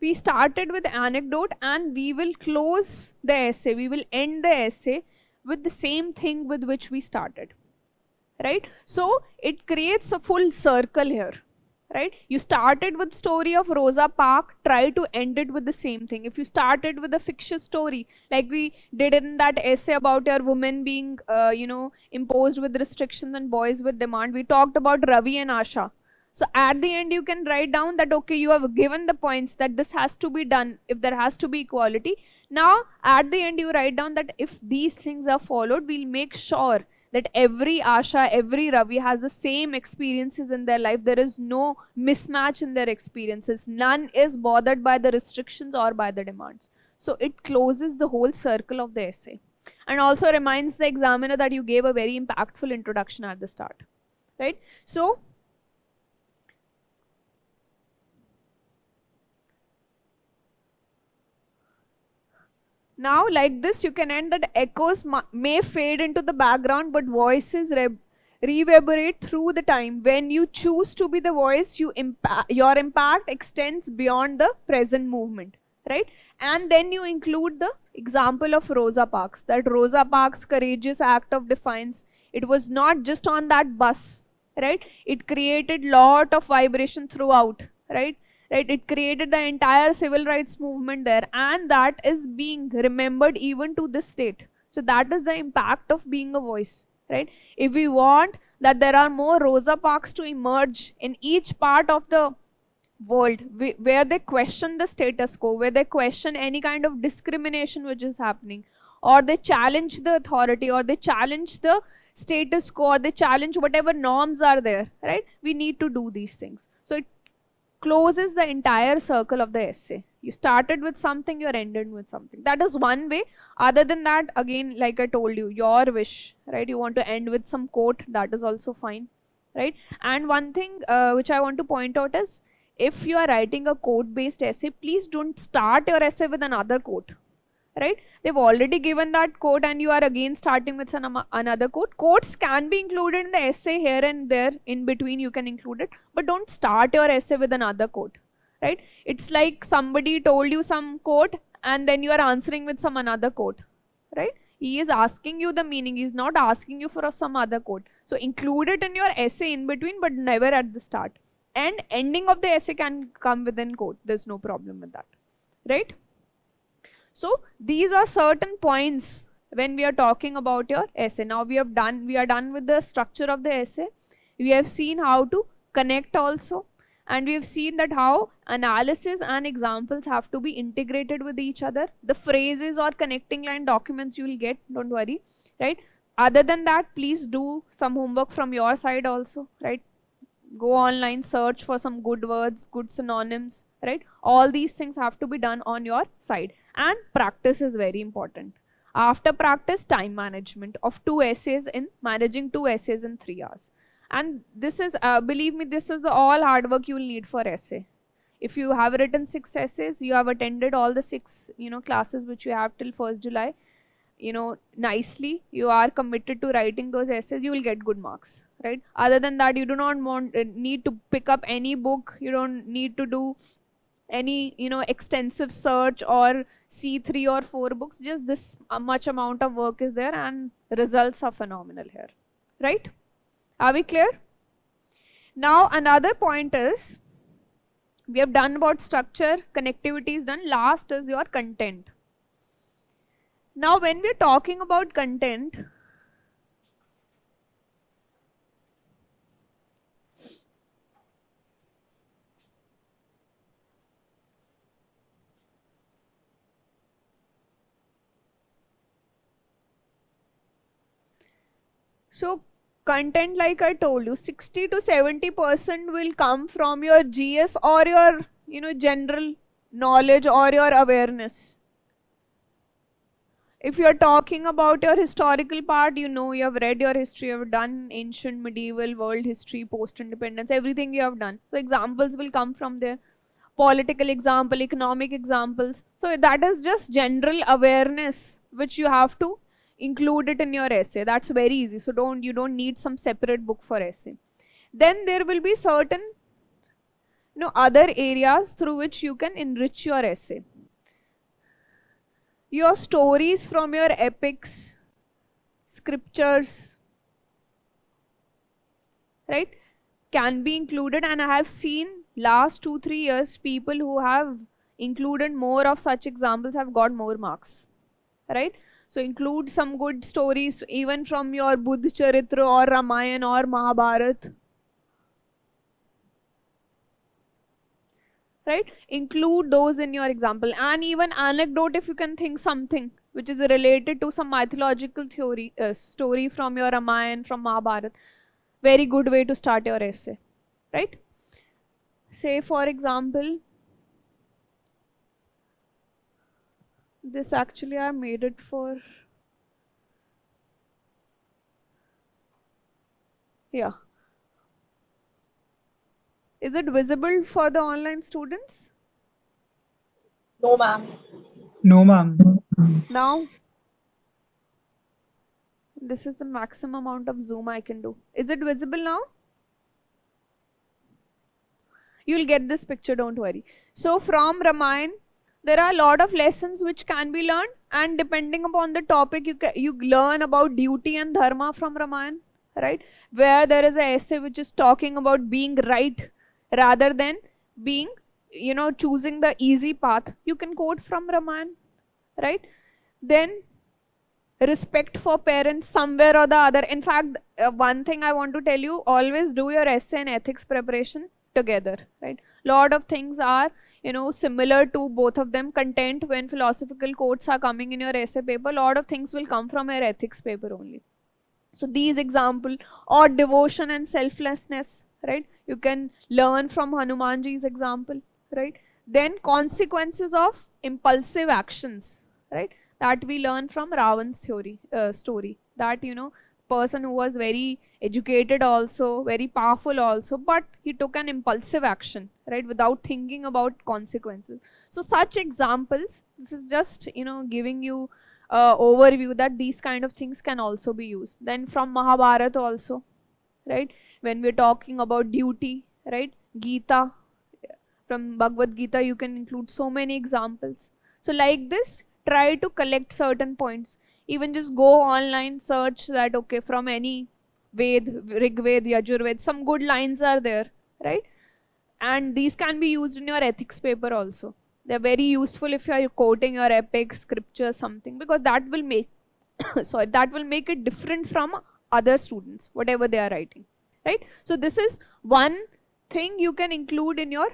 We started with anecdote, and we will close the essay, we will end the essay with the same thing with which we started, right? So it creates a full circle here, right? You started with story of Rosa Parks, try to end it with the same thing. If you started with a fictitious story, like we did in that essay about your women being, imposed with restrictions and boys with demand, we talked about Ravi and Asha. So at the end, you can write down that, okay, you have given the points that this has to be done if there has to be equality. Now, at the end, you write down that if these things are followed, we'll make sure that every Asha, every Ravi has the same experiences in their life. There is no mismatch in their experiences. None is bothered by the restrictions or by the demands. So it closes the whole circle of the essay. And also reminds the examiner that you gave a very impactful introduction at the start. Right? So, now, like this, you can end that echoes may fade into the background, but voices reverberate through the time. When you choose to be the voice, your impact extends beyond the present movement, right? And then you include the example of Rosa Parks, that Rosa Parks' courageous act of defiance. It was not just on that bus, right? It created lot of vibration throughout, right? Right, it created the entire civil rights movement there, and that is being remembered even to this date. So that is the impact of being a voice, right? If we want that there are more Rosa Parks to emerge in each part of the world, where they question the status quo, where they question any kind of discrimination which is happening, or they challenge the authority, or they challenge the status quo, or they challenge whatever norms are there, right? We need to do these things. So it closes the entire circle of the essay. You started with something, you're ended with something. That is one way. Other than that, again, like I told you, your wish, right? You want to end with some quote, that is also fine, right? And one thing which I want to point out is, if you are writing a quote-based essay, please don't start your essay with another quote, right? They've already given that quote and you are again starting with another quote. Quotes can be included in the essay here and there, in between you can include it, but don't start your essay with another quote, right? It's like somebody told you some quote and then you are answering with some another quote, right? He is asking you the meaning, he is not asking you for some other quote. So include it in your essay in between, but never at the start. And ending of the essay can come within quote, there's no problem with that, right? So these are certain points when we are talking about your essay. Now we are done with the structure of the essay. We have seen how to connect also, and we have seen that how analysis and examples have to be integrated with each other. The phrases or connecting line documents you will get, don't worry, right? Other than that, please do some homework from your side also, right? Go online, search for some good words, good synonyms, right? All these things have to be done on your side. And practice is very important. After practice, time management of managing 2 essays in 3 hours. And this is, believe me, this is all hard work you will need for essay. If you have written 6 essays, you have attended all the 6, classes which you have till 1st July, nicely, you are committed to writing those essays, you will get good marks, right? Other than that, you do not need to pick up any book, you don't need to do any, extensive search or see 3 or 4 books. Just this much amount of work is there and results are phenomenal here, right? Are we clear? Now another point is, we have done about structure, connectivity is done, last is your content. Now when we are talking about content, so content, like I told you, 60 to 70% will come from your GS or your, general knowledge or your awareness. If you are talking about your historical part, you have read your history, you have done ancient, medieval, world history, post-independence, everything you have done. So examples will come from there. Political example, economic examples. So that is just general awareness which you have to include it in your essay. That's very easy. So you don't need some separate book for essay. Then there will be certain other areas through which you can enrich your essay. Your stories from your epics, scriptures, right? can be included, and I have seen last 2-3 years people who have included more of such examples have got more marks, right? So include some good stories even from your Buddha Charitra or Ramayana or Mahabharata, right? Include those in your example, and even anecdote if you can think something which is related to some mythological theory, story from your Ramayana, from Mahabharata. Very good way to start your essay, right? Say for example, this actually I made it for, yeah. Is it visible for the online students? No, ma'am. No, ma'am. Now, this is the maximum amount of zoom I can do. Is it visible now? You'll get this picture, don't worry. So from Ramayana, there are a lot of lessons which can be learned, and depending upon the topic, you learn about duty and dharma from Ramayana, right? Where there is an essay which is talking about being right rather than being, choosing the easy path. You can quote from Ramayana, right? Then respect for parents somewhere or the other. In fact, one thing I want to tell you, always do your essay and ethics preparation together, right? Lot of things are, similar to both of them. Content, when philosophical quotes are coming in your essay paper, lot of things will come from your ethics paper only. So these example, or devotion and selflessness, right? You can learn from Hanumanji's example, right? Then consequences of impulsive actions, right? That we learn from Ravan's story. That, person who was very educated also, very powerful also, but he took an impulsive action, right? Without thinking about consequences. So such examples, this is just, giving you overview that these kind of things can also be used. Then from Mahabharata also, right? When we're talking about duty, right? Gita, from Bhagavad Gita, you can include so many examples. So like this, try to collect certain points. Even just go online, search that, okay, from any Ved, Rig Ved, Yajurved, some good lines are there, right? And these can be used in your ethics paper also. They're very useful if you are quoting your epic scripture something, because that will make that will make it different from other students, whatever they are writing, right? So this is one thing you can include in your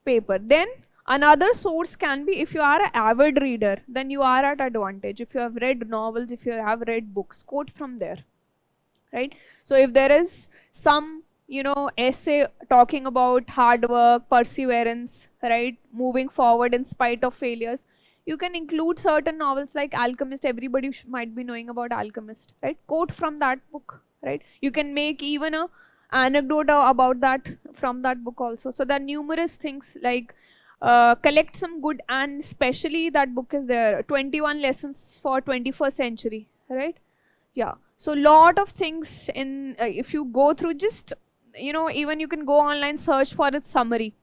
paper. Then another source can be, if you are an avid reader, then you are at advantage. If you have read novels, if you have read books, quote from there, right? So if there is some, essay talking about hard work, perseverance, right, moving forward in spite of failures, you can include certain novels like Alchemist. Everybody might be knowing about Alchemist, right? Quote from that book, right? You can make even a anecdote about that from that book also. So there are numerous things like collect some good, and especially that book is there, 21 lessons for 21st century, right? Yeah. So lot of things in, if you go through, just, even you can go online, search for its summary.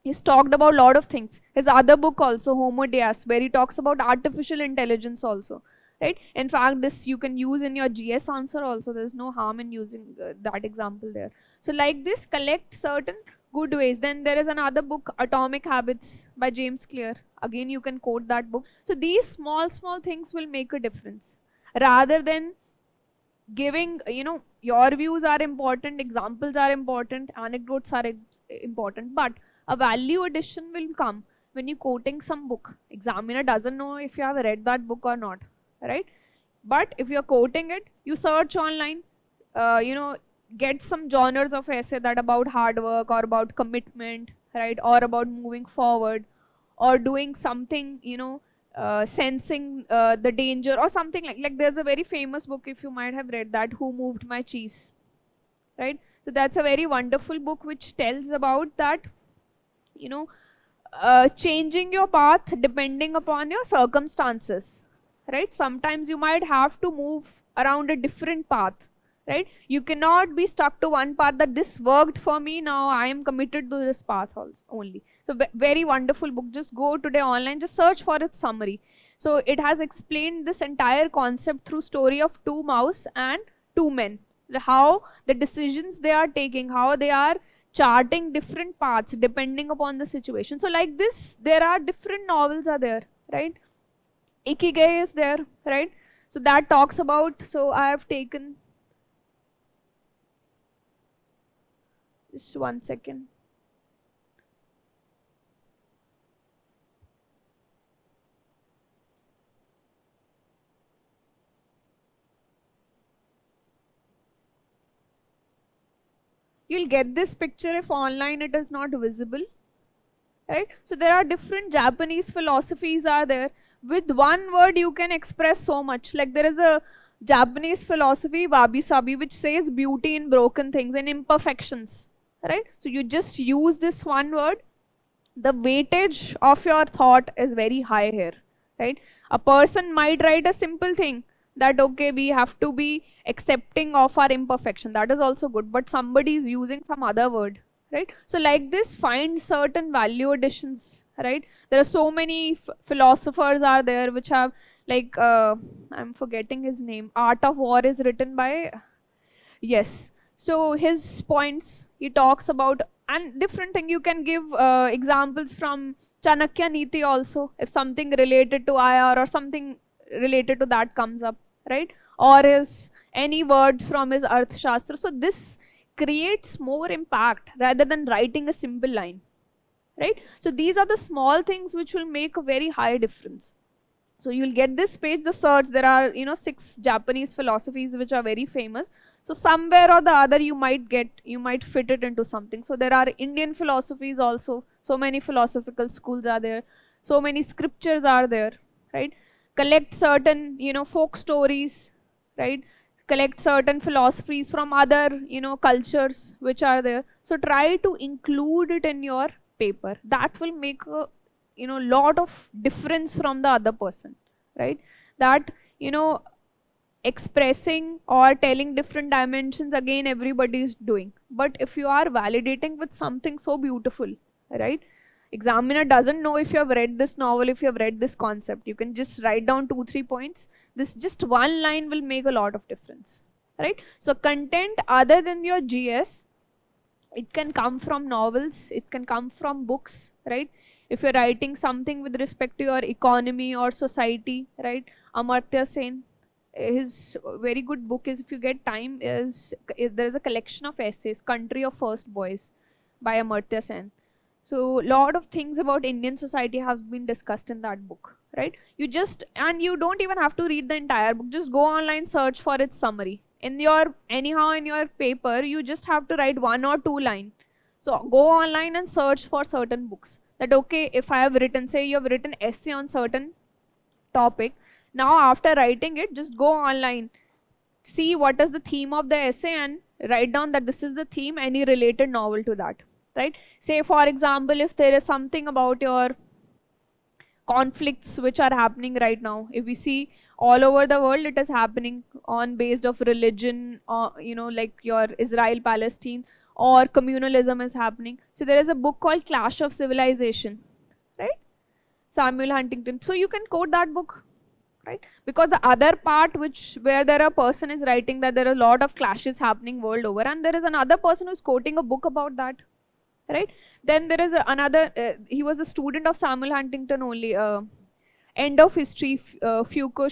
He's talked about a lot of things. His other book also, Homo Deus, where he talks about artificial intelligence also, right? In fact, this you can use in your GS answer also. There's no harm in using that example there. So like this, collect certain good ways. Then there is another book, Atomic Habits by James Clear. Again, you can quote that book. So these small things will make a difference. Rather than giving, your views are important, examples are important, anecdotes are important, but a value addition will come when you're quoting some book. Examiner doesn't know if you have read that book or not, right? But if you're quoting it, you search online, get some genres of essay that about hard work or about commitment, right? Or about moving forward or doing something, sensing the danger or something like there's a very famous book, if you might have read that, Who Moved My Cheese, right? So that's a very wonderful book which tells about that, changing your path depending upon your circumstances, right? Sometimes you might have to move around a different path, right? You cannot be stuck to one path that this worked for me, now I am committed to this path only. So very wonderful book. Just go today online, just search for its summary. So it has explained this entire concept through story of two mouse and two men, how the decisions they are taking, how they are charting different paths depending upon the situation. So like this, there are different novels are there, right? Ikigai is there, right? So that talks about, so I have taken, just 1 second. You'll get this picture if online it is not visible, right? So there are different Japanese philosophies are there. With one word you can express so much. Like there is a Japanese philosophy, wabi sabi, which says beauty in broken things and imperfections, right? So you just use this one word, the weightage of your thought is very high here, right? A person might write a simple thing that okay, we have to be accepting of our imperfection, that is also good, but somebody is using some other word, right? So like this, find certain value additions, right? There are so many philosophers are there which have like I'm forgetting his name. Art of War is written by, yes, so his points he talks about, and different thing you can give examples from Chanakya Niti also, if something related to IR or something related to that comes up, right? Or his any words from his Arthashastra. So this creates more impact rather than writing a simple line, right? So these are the small things which will make a very high difference. So you'll get this page, the search, there are 6 Japanese philosophies which are very famous. So somewhere or the other you might fit it into something. So there are Indian philosophies also, so many philosophical schools are there, so many scriptures are there, right? Collect certain folk stories, right? Collect certain philosophies from other cultures which are there. So try to include it in your paper. That will make a lot of difference from the other person, right? That expressing or telling different dimensions, again everybody is doing, but if you are validating with something so beautiful, right? Examiner doesn't know if you have read this novel, if you have read this concept, you can just write down 2-3 points. This just one line will make a lot of difference, right? So content other than your GS, it can come from novels, it can come from books, right? If you're writing something with respect to your economy or society, right? Amartya Sen, his very good book is, if you get time, there is a collection of essays, Country of First Boys by Amartya Sen. So lot of things about Indian society have been discussed in that book, right? And you don't even have to read the entire book, just go online, search for its summary. In your paper, you just have to write 1 or 2 lines. So go online and search for certain books. That okay, if I have written, say you have written essay on certain topic, now after writing it, just go online, see what is the theme of the essay and write down that this is the theme, any related novel to that, right? Say for example, if there is something about your conflicts which are happening right now, if we see all over the world, it is happening on based of religion, or like your Israel Palestine, or communalism is happening. So there is a book called Clash of Civilization, right? Samuel Huntington. So you can quote that book, right? Because the other part where there a person is writing that there are a lot of clashes happening world over, and there is another person who's quoting a book about that, right? Then there is another, he was a student of Samuel Huntington only, End of History, Foucault.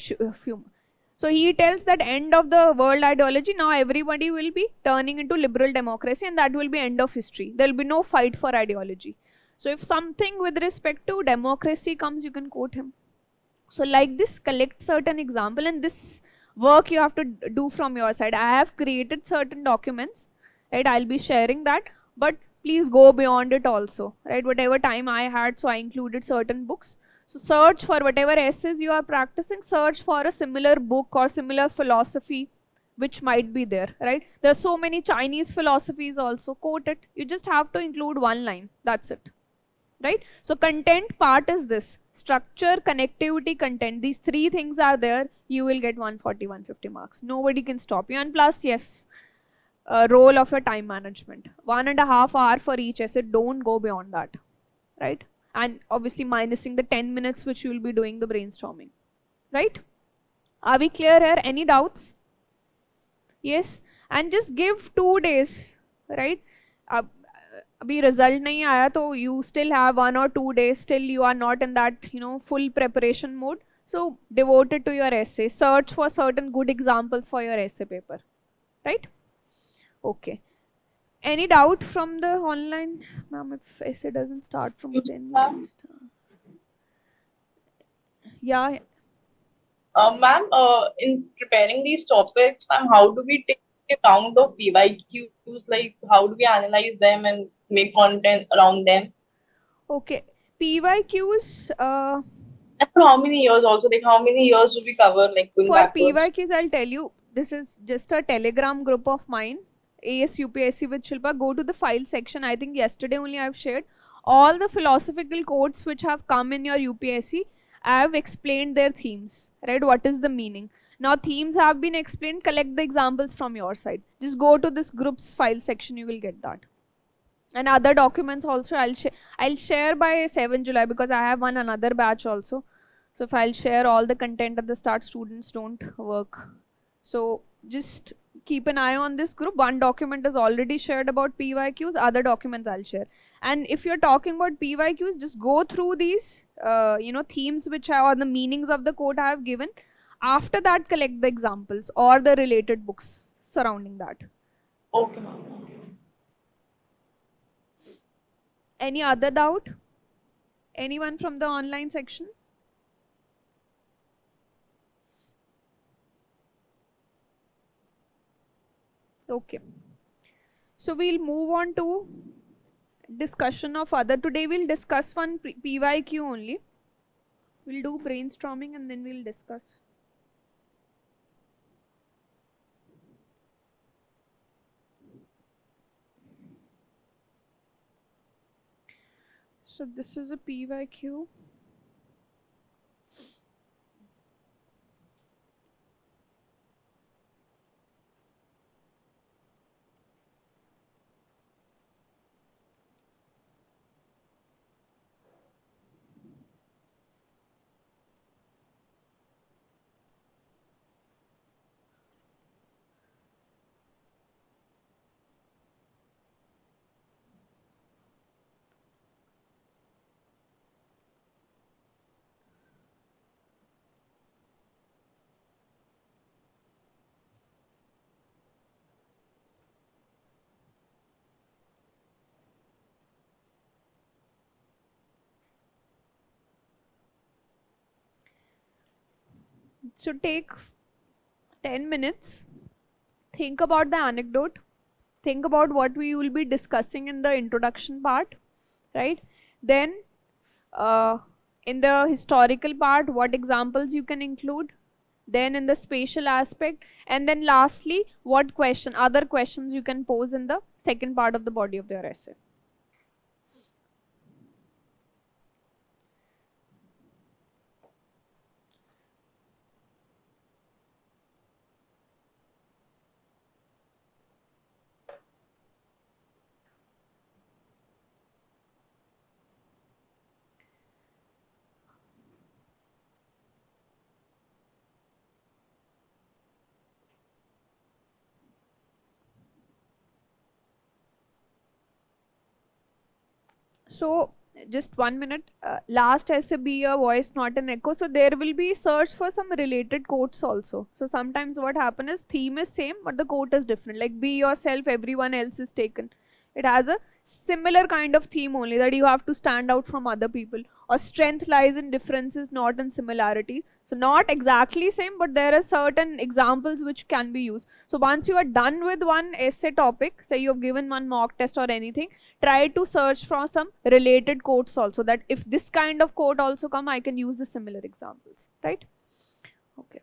So he tells that end of the world ideology, now everybody will be turning into liberal democracy, and that will be end of history. There will be no fight for ideology. So if something with respect to democracy comes, you can quote him. So like this, collect certain example, and this work you have to do from your side. I have created certain documents, right? I'll be sharing that, but please go beyond it also, right? Whatever time I had, so I included certain books. So search for whatever essays you are practicing, search for a similar book or similar philosophy which might be there, right? There are so many Chinese philosophies also, quote it. You just have to include 1 line, that's it, right? So content part is this, structure, connectivity, content. These 3 things are there, you will get 140, 150 marks. Nobody can stop you. And plus, yes, role of your time management. 1.5 hours for each essay, don't go beyond that, right? And obviously minusing the 10 minutes which you will be doing the brainstorming, right? Are we clear here? Any doubts? Yes, and just give 2 days, right? अब अभी result नहीं आया तो you still have 1 or 2 days, still you are not in that full preparation mode. So devote it to your essay. Search for certain good examples for your essay paper, right? Okay. Any doubt from the online, ma'am? If essay doesn't start from You, 10, we can ma'am. start. Yeah. Ma'am, in preparing these topics, ma'am, how do we take account of PYQs? Like, how do we analyze them and make content around them? Okay. PYQs. And for how many years also? Like, how many years do we cover, like, going For backwards? PYQs, I'll tell you, this is just a Telegram group of mine, ASUPSC with Shilpa. Go to the file section. I think yesterday only I've shared all the philosophical quotes which have come in your UPSC. I have explained their themes, right? What is the meaning? Now themes have been explained. Collect the examples from your side. Just go to this group's file section. You will get that. And other documents also I'll share by 7 July because I have another batch also. So if I'll share all the content at the start, students don't work. So just keep an eye on this group. One document is already shared about PYQs, other documents I'll share. And if you're talking about PYQs, just go through these themes which are, or the meanings of the quote I have given. After that, collect the examples or the related books surrounding that. Okay, ma'am. Any other doubt? Anyone from the online section? Okay. So we'll move on to discussion of other. Today we'll discuss one PYQ only. We'll do brainstorming and then we'll discuss. So this is a PYQ. So take 10 minutes. Think about the anecdote. Think about what we will be discussing in the introduction part, right? Then in the historical part, what examples you can include, then in the spatial aspect, and then lastly what other questions you can pose in the second part of the body of your essay. So just 1 minute. Last essay be a voice, not an echo. So there will be search for some related quotes also. So sometimes what happen is theme is same but the quote is different. Like be yourself, everyone else is taken. It has a similar kind of theme only, that you have to stand out from other people. Or strength lies in differences, not in similarities. So not exactly same, but there are certain examples which can be used. So once you are done with one essay topic, say you have given one mock test or anything, try to search for some related quotes also, that if this kind of quote also come, I can use the similar examples, right? Okay.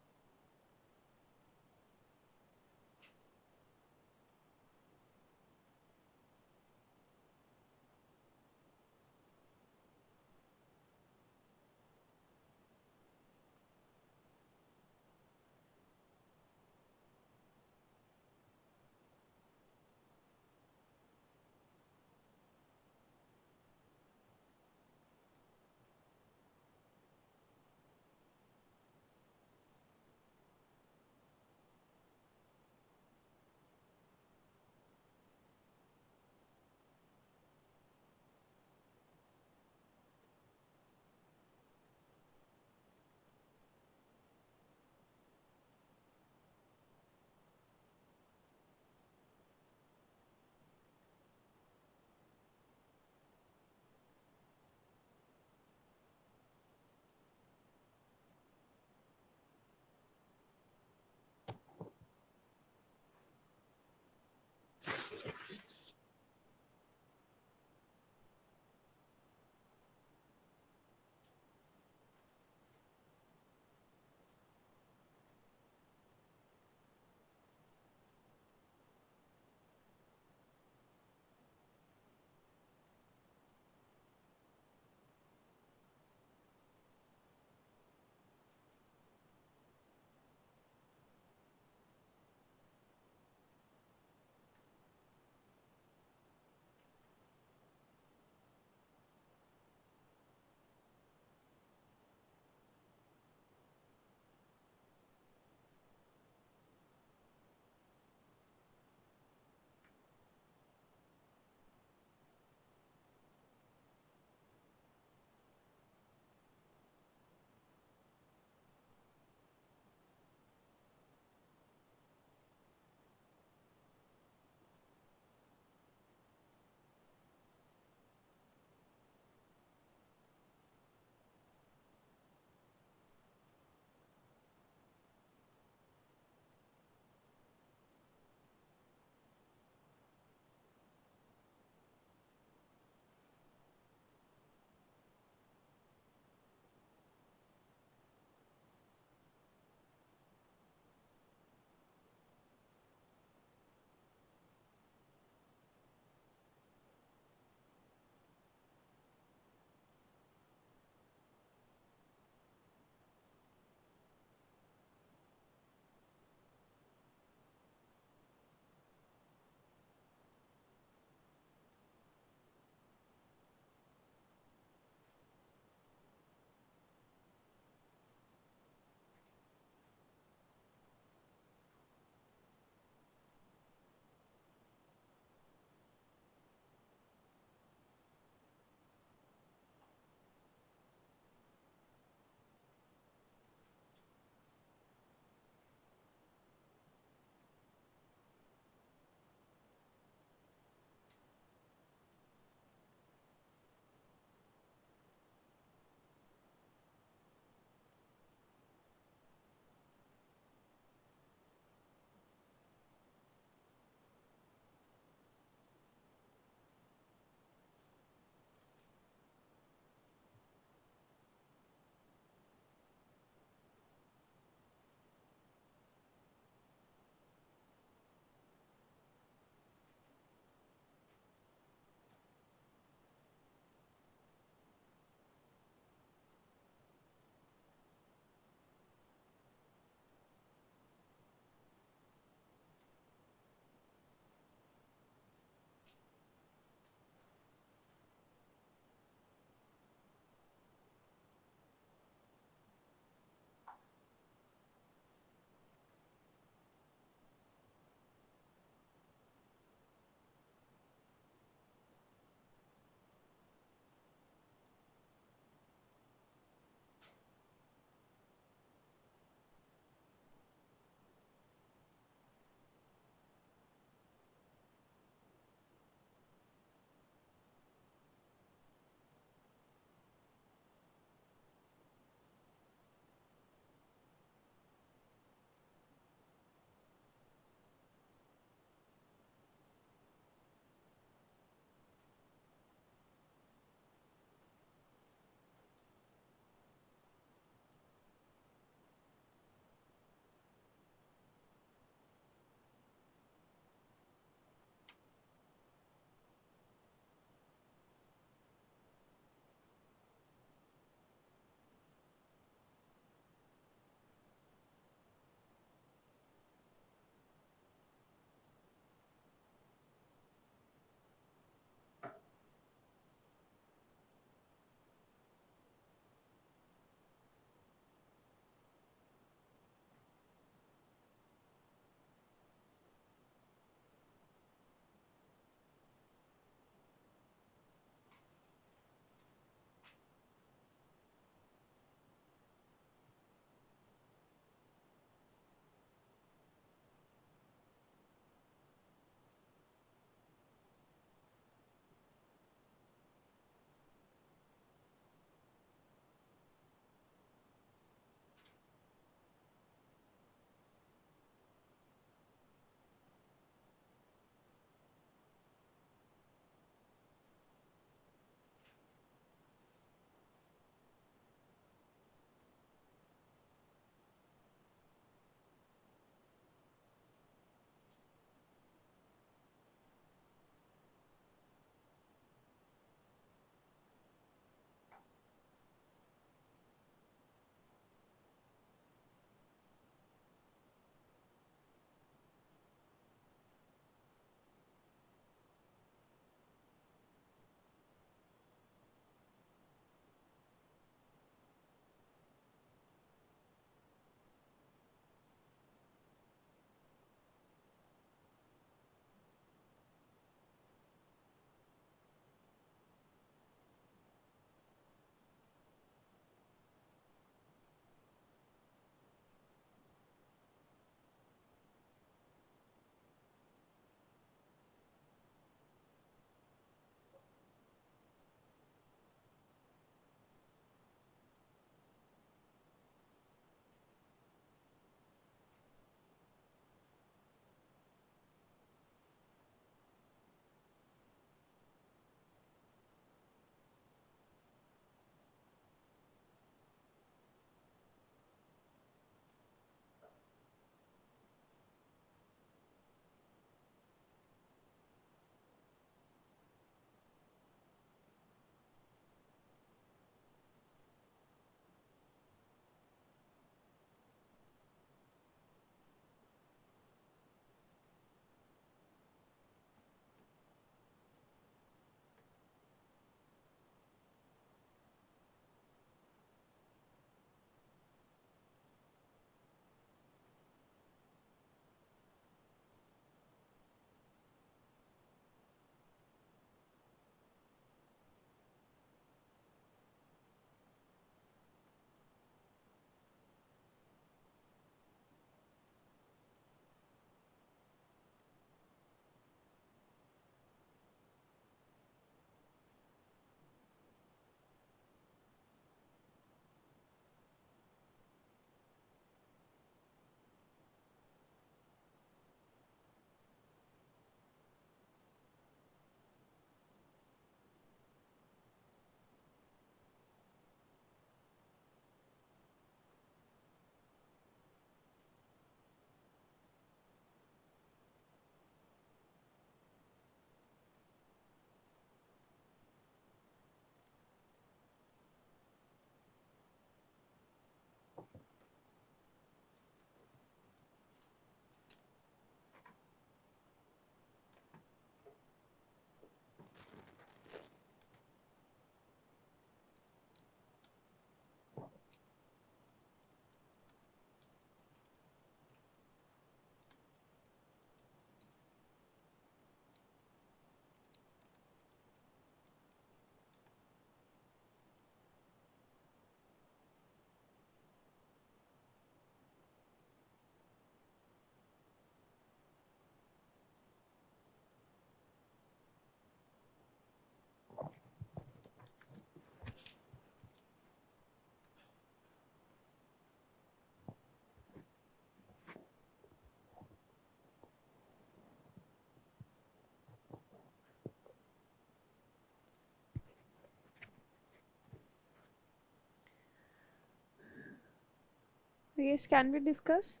Yes, can we discuss?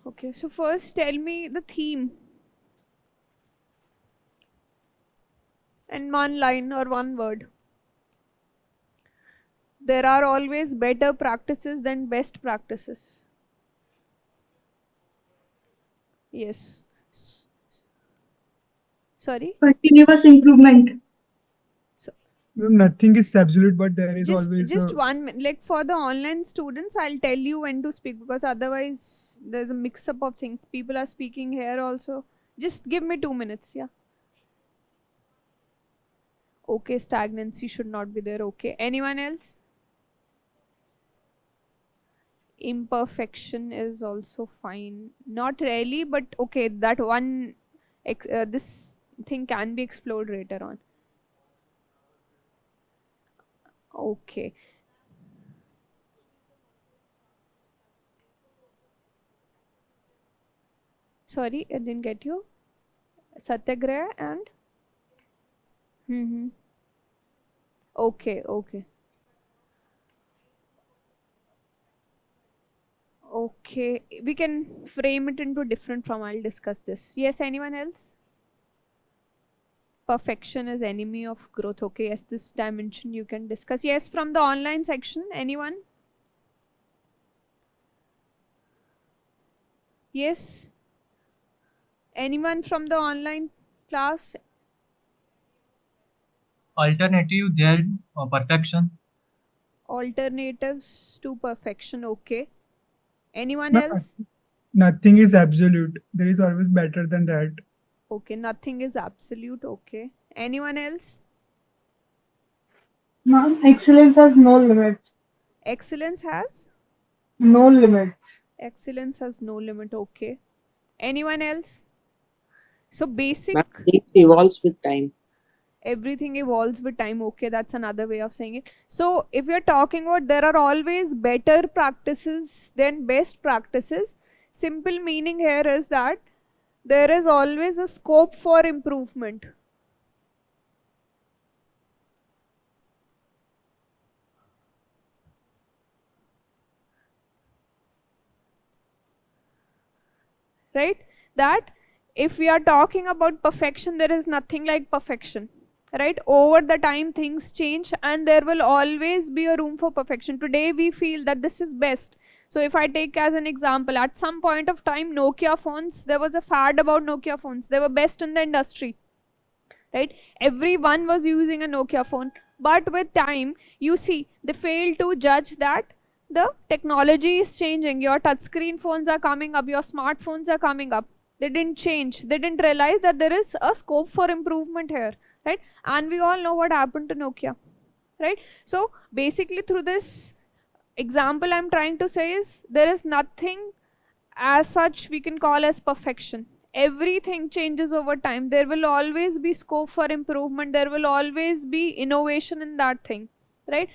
Okay, so first tell me the theme and one line or one word. There are always better practices than best practices. Yes. Sorry? Continuous improvement. So Nothing is absolute, but there is always just 1 minute. Like for the online students, I'll tell you when to speak because otherwise there's a mix up of things. People are speaking here also. Just give me 2 minutes, yeah. Okay, stagnancy should not be there. Okay. Anyone else? Imperfection is also fine. Not really, but okay, that one this thing can be explored later on. Okay. Sorry, I didn't get you. Satyagraha and okay, okay. Okay, we can frame it into different form. I'll discuss this. Yes, anyone else? Perfection is enemy of growth. Okay, yes, this dimension you can discuss. Yes, from the online section, anyone? Yes? Anyone from the online class? Alternative there, perfection. Alternatives to perfection. Okay. Anyone no, else? nothing is absolute. There is always better than that. Okay, nothing is absolute. Okay. Anyone else? Ma'am, excellence has no limits. Excellence has? No limits. Excellence has no limit. Okay. Anyone else? So basic. Ma'am, this evolves with time. Everything evolves with time. Okay, that's another way of saying it. So if you're talking about there are always better practices than best practices, simple meaning here is that there is always a scope for improvement. Right? That if we are talking about perfection, there is nothing like perfection. Right? Over the time things change and there will always be a room for perfection. Today we feel that this is best. So if I take as an example, at some point of time, Nokia phones, there was a fad about Nokia phones. They were best in the industry. Right? Everyone was using a Nokia phone. But with time, you see, they fail to judge that the technology is changing. Your touchscreen phones are coming up. Your smartphones are coming up. They didn't change. They didn't realize that there is a scope for improvement here. Right? And we all know what happened to Nokia. Right? So basically through this example I'm trying to say is there is nothing as such we can call as perfection. Everything changes over time. There will always be scope for improvement. There will always be innovation in that thing. Right?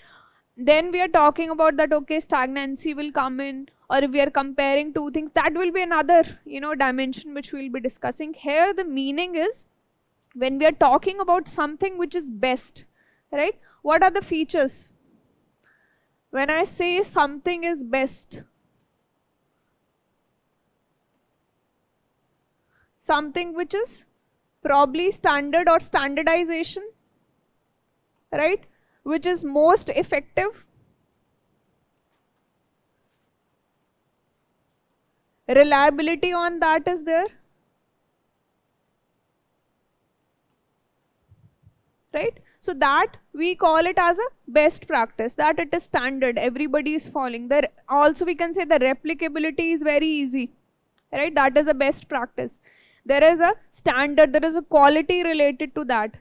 Then we are talking about that, okay, stagnancy will come in, or if we are comparing two things, that will be another, dimension which we'll be discussing. Here the meaning is when we are talking about something which is best, right? What are the features? When I say something is best, something which is probably standard or standardization, right? Which is most effective, reliability on that is there, right? So that we call it as a best practice, that it is standard, everybody is following. There also we can say the replicability is very easy, right? That is a best practice. There is a standard, there is a quality related to that,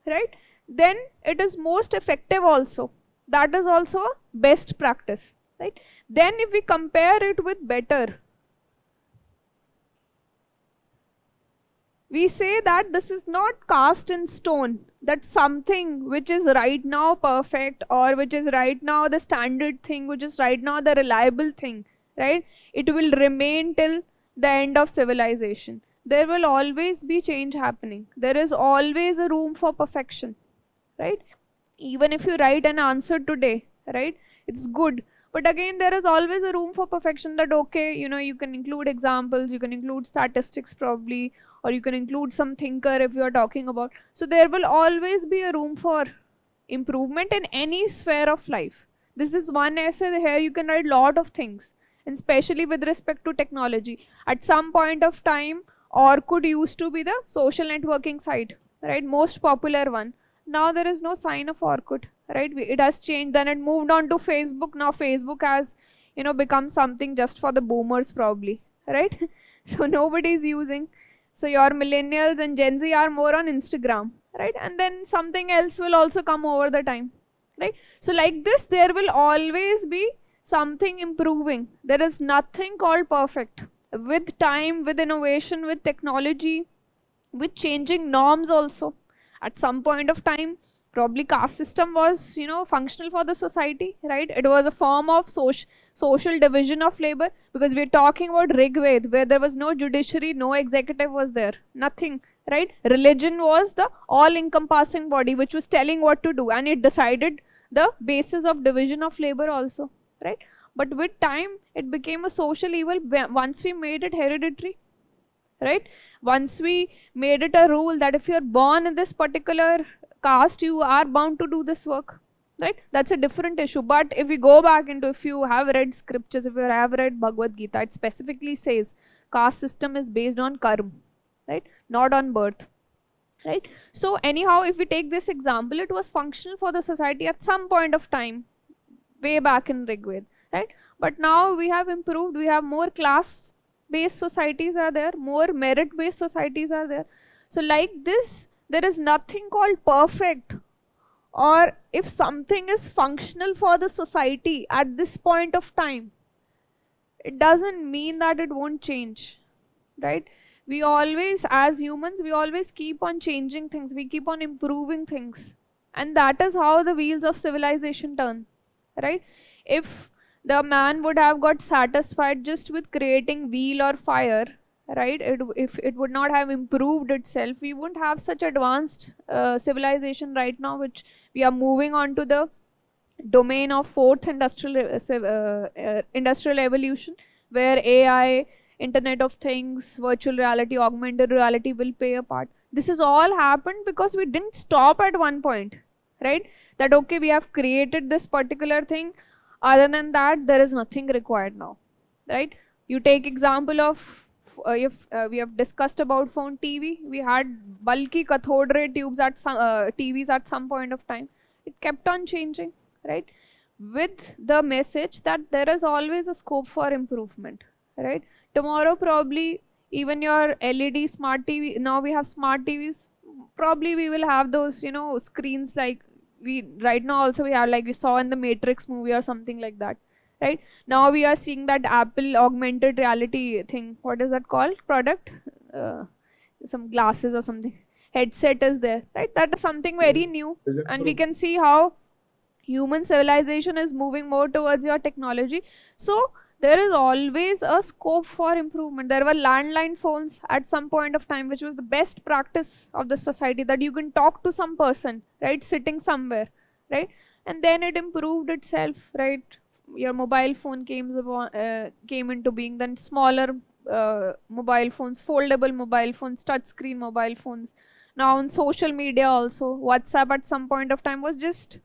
right? Then it is most effective also. That is also a best practice, right? Then if we compare it with better, we say that this is not cast in stone, that something which is right now perfect or which is right now the standard thing, which is right now the reliable thing, right? It will remain till the end of civilization. There will always be change happening. There is always a room for perfection, right? Even if you write an answer today, right, it's good, But again, there is always a room for perfection, that okay, you know, you can include examples, you can include statistics probably, or you can include some thinker if you are talking about. So there will always be a room for improvement in any sphere of life. This is one essay. Here you can write lot of things, and especially with respect to technology. At some point of time, Orkut used to be the social networking site, right? Most popular one. Now there is no sign of Orkut, right? It has changed. Then it moved on to Facebook. Now Facebook has, you know, become something just for the boomers probably, right? So nobody is using. So your millennials and Gen Z are more on Instagram, right? And then something else will also come over the time, right? So like this, there will always be something improving. There is nothing called perfect. With time, with innovation, with technology, with changing norms also. At some point of time, probably caste system was, you know, functional for the society, right? It was a form of social division of labor, because we're talking about Rigved, where there was no judiciary, no executive was there, nothing, right? Religion was the all-encompassing body which was telling what to do, and it decided the basis of division of labor also, right? But with time, it became a social evil once we made it hereditary, right? Once we made it a rule that if you're born in this particular caste, you are bound to do this work, right? That's a different issue. But if we go back into, if you have read scriptures, if you have read Bhagavad Gita, it specifically says caste system is based on karma, right? Not on birth, right? So anyhow, if we take this example, it was functional for the society at some point of time, way back in Rigved, right? But now we have improved, we have more class based societies are there, more merit based societies are there. So like this, there is nothing called perfect, or if something is functional for the society at this point of time, it doesn't mean that it won't change, right? We always, as humans, we always keep on changing things, we keep on improving things, and that is how the wheels of civilization turn, right? If the man would have got satisfied just with creating wheel or fire, right? If it would not have improved itself, we wouldn't have such advanced civilization right now, which we are moving on to the domain of fourth industrial evolution, where AI, Internet of Things, virtual reality, augmented reality will play a part. This has all happened because we didn't stop at one point, right? That okay, we have created this particular thing. Other than that, there is nothing required now, right? You take example of if we have discussed about phone, TV. We had bulky cathode ray tubes at some TVs at some point of time. It kept on changing, right? With the message that there is always a scope for improvement, right? Tomorrow probably even your LED smart TV. Now we have smart TVs. Probably we will have those, you know, screens like we right now also we have, like we saw in the Matrix movie or something like that, right? Now we are seeing that Apple augmented reality thing. What is that called? Product? Some glasses or something. Headset is there, right? That is something very new, and we can see how human civilization is moving more towards your technology. So there is always a scope for improvement. There were landline phones at some point of time, which was the best practice of the society, that you can talk to some person, right, sitting somewhere, right? And then it improved itself, right? Your mobile phone came into being, then smaller mobile phones, foldable mobile phones, touch screen mobile phones. Now on social media also, WhatsApp at some point of time was just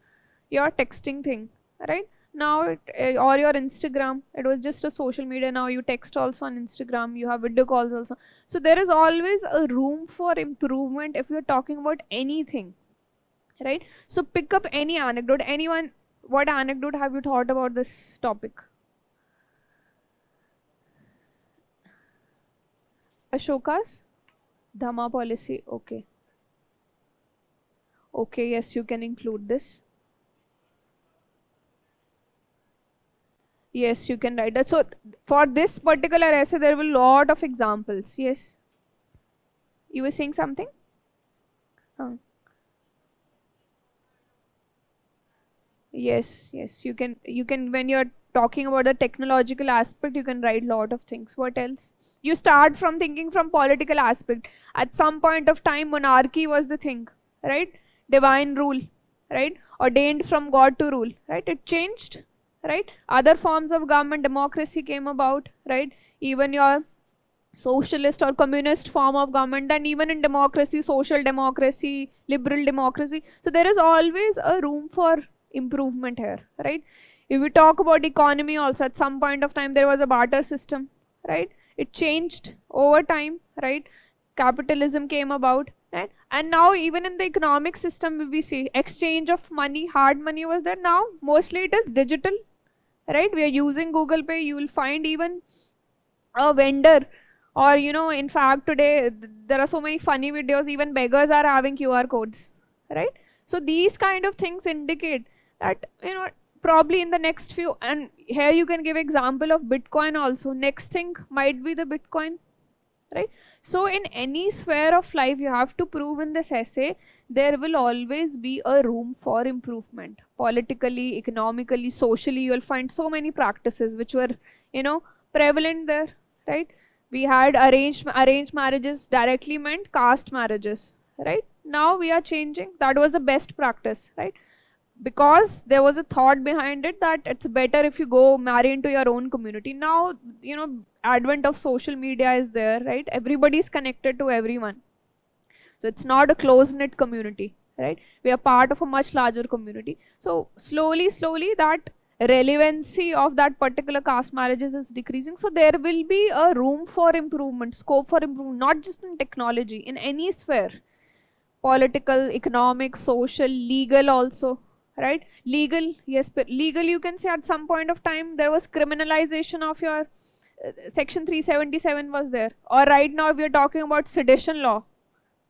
your texting thing, right? Now or your Instagram, it was just a social media. Now you text also on Instagram, you have video calls also. So there is always a room for improvement if you're talking about anything, right? So pick up any anecdote. Anyone, what anecdote have you thought about this topic? Ashoka's Dhamma policy. Okay, yes, you can include this. Yes, you can write that. So for this particular essay, there will be a lot of examples. Yes. You were saying something? Yes, you can when you're talking about the technological aspect, you can write a lot of things. What else? You start from thinking from political aspect. At some point of time, monarchy was the thing, right? Divine rule, right? Ordained from God to rule, right? It changed. right? Other forms of government, democracy came about, right? Even your socialist or communist form of government, and even in democracy, social democracy, liberal democracy. So there is always a room for improvement here, right? If we talk about economy also, at some point of time there was a barter system, right? It changed over time, right? Capitalism came about, right? And now even in the economic system we see exchange of money, hard money was there. Now mostly it is digital, right? We are using Google Pay. You will find even a vendor, or in fact today there are so many funny videos, even beggars are having QR codes, right? So these kind of things indicate that probably in the next few, and here you can give example of Bitcoin also, next thing might be the Bitcoin, right? So in any sphere of life you have to prove in this essay there will always be a room for improvement. Politically, economically, socially, you'll find so many practices which were prevalent there, right? We had arranged marriages, directly meant caste marriages, right? Now we are changing, that was the best practice, right? Because there was a thought behind it that it's better if you go marry into your own community. Now advent of social media is there, right? Everybody is connected to everyone, so it's not a close knit community, right? We are part of a much larger community. So slowly that relevancy of that particular caste marriages is decreasing. So there will be a room for improvement, scope for improvement, not just in technology, in any sphere, political, economic, social, legal also, right? Legal, yes, but legal, you can say at some point of time there was criminalization of your section 377 was there, or right now we are talking about sedition law,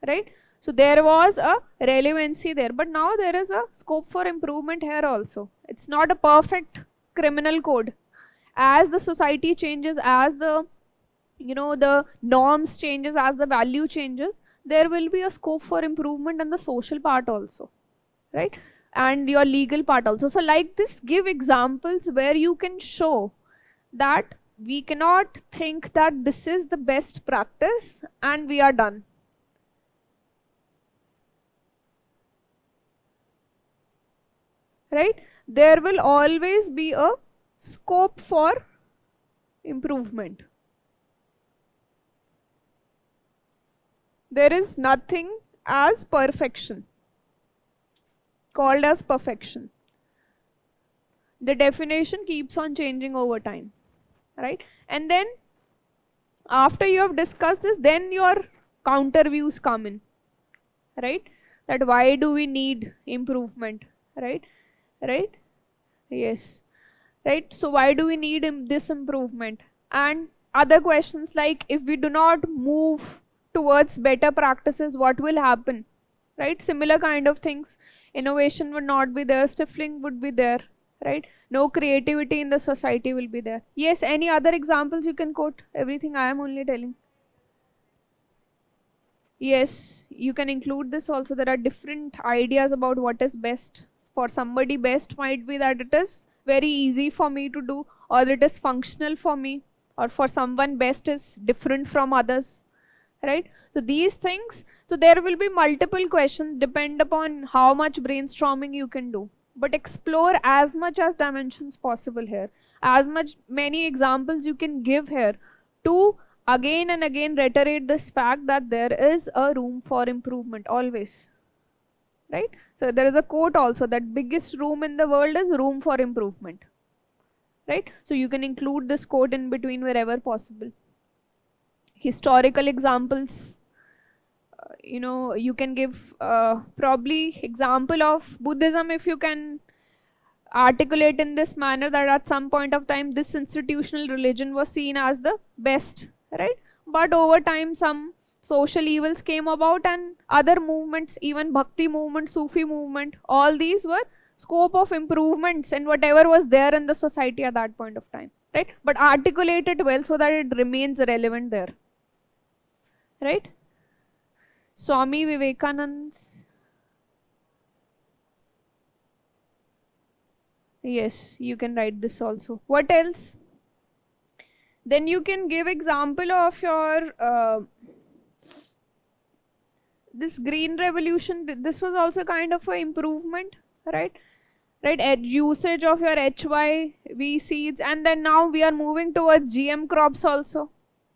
right? So there was a relevancy there, but now there is a scope for improvement here also. It's not a perfect criminal code. As the society changes, as the the norms changes, as the value changes, there will be a scope for improvement in the social part also, right? And your legal part also. So like this, give examples where you can show that we cannot think that this is the best practice and we are done. Right? There will always be a scope for improvement. There is nothing as perfection, called as perfection. The definition keeps on changing over time, right? And then after you have discussed this, then your counter views come in, right? That why do we need improvement, right? Right? Yes. Right? So why do we need this improvement? And other questions like, if we do not move towards better practices, what will happen? Right? Similar kind of things. Innovation would not be there, stifling would be there, right? No creativity in the society will be there. Yes, any other examples you can quote? Everything I am only telling. Yes, you can include this also. There are different ideas about what is best. For somebody, best might be that it is very easy for me to do, or it is functional for me, or for someone best is different from others, right? So these things, so there will be multiple questions, depend upon how much brainstorming you can do, but explore as much as dimensions possible here, as many examples you can give here to again and again reiterate this fact that there is a room for improvement always, right? So there is a quote also that biggest room in the world is room for improvement, right? So you can include this quote in between wherever possible. Historical examples, you can give probably example of Buddhism, if you can articulate in this manner that at some point of time this institutional religion was seen as the best, right? But over time some social evils came about, and other movements, even Bhakti movement, Sufi movement, all these were scope of improvements in whatever was there in the society at that point of time, right? But articulate it well so that it remains relevant there, right? Swami Vivekanand. Yes, you can write this also. What else? Then you can give example of your this green revolution. This was also kind of an improvement, right? right? Usage of your HYV seeds, and then now we are moving towards GM crops also,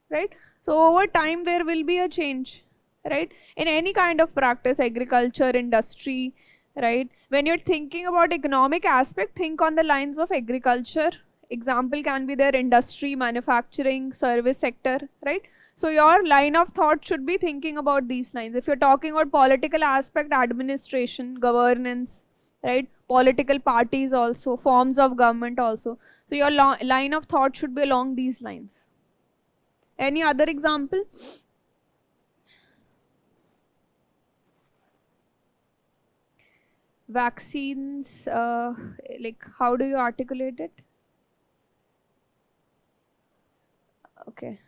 right? So over time there will be a change, right? In any kind of practice, agriculture, industry, right? When you're thinking about economic aspect, think on the lines of agriculture. Example can be their industry, manufacturing, service sector, right? So your line of thought should be thinking about these lines. If you're talking about political aspect, administration, governance, right? Political parties also, forms of government also. So your line of thought should be along these lines. Any other example? Vaccines, like how do you articulate it? Okay.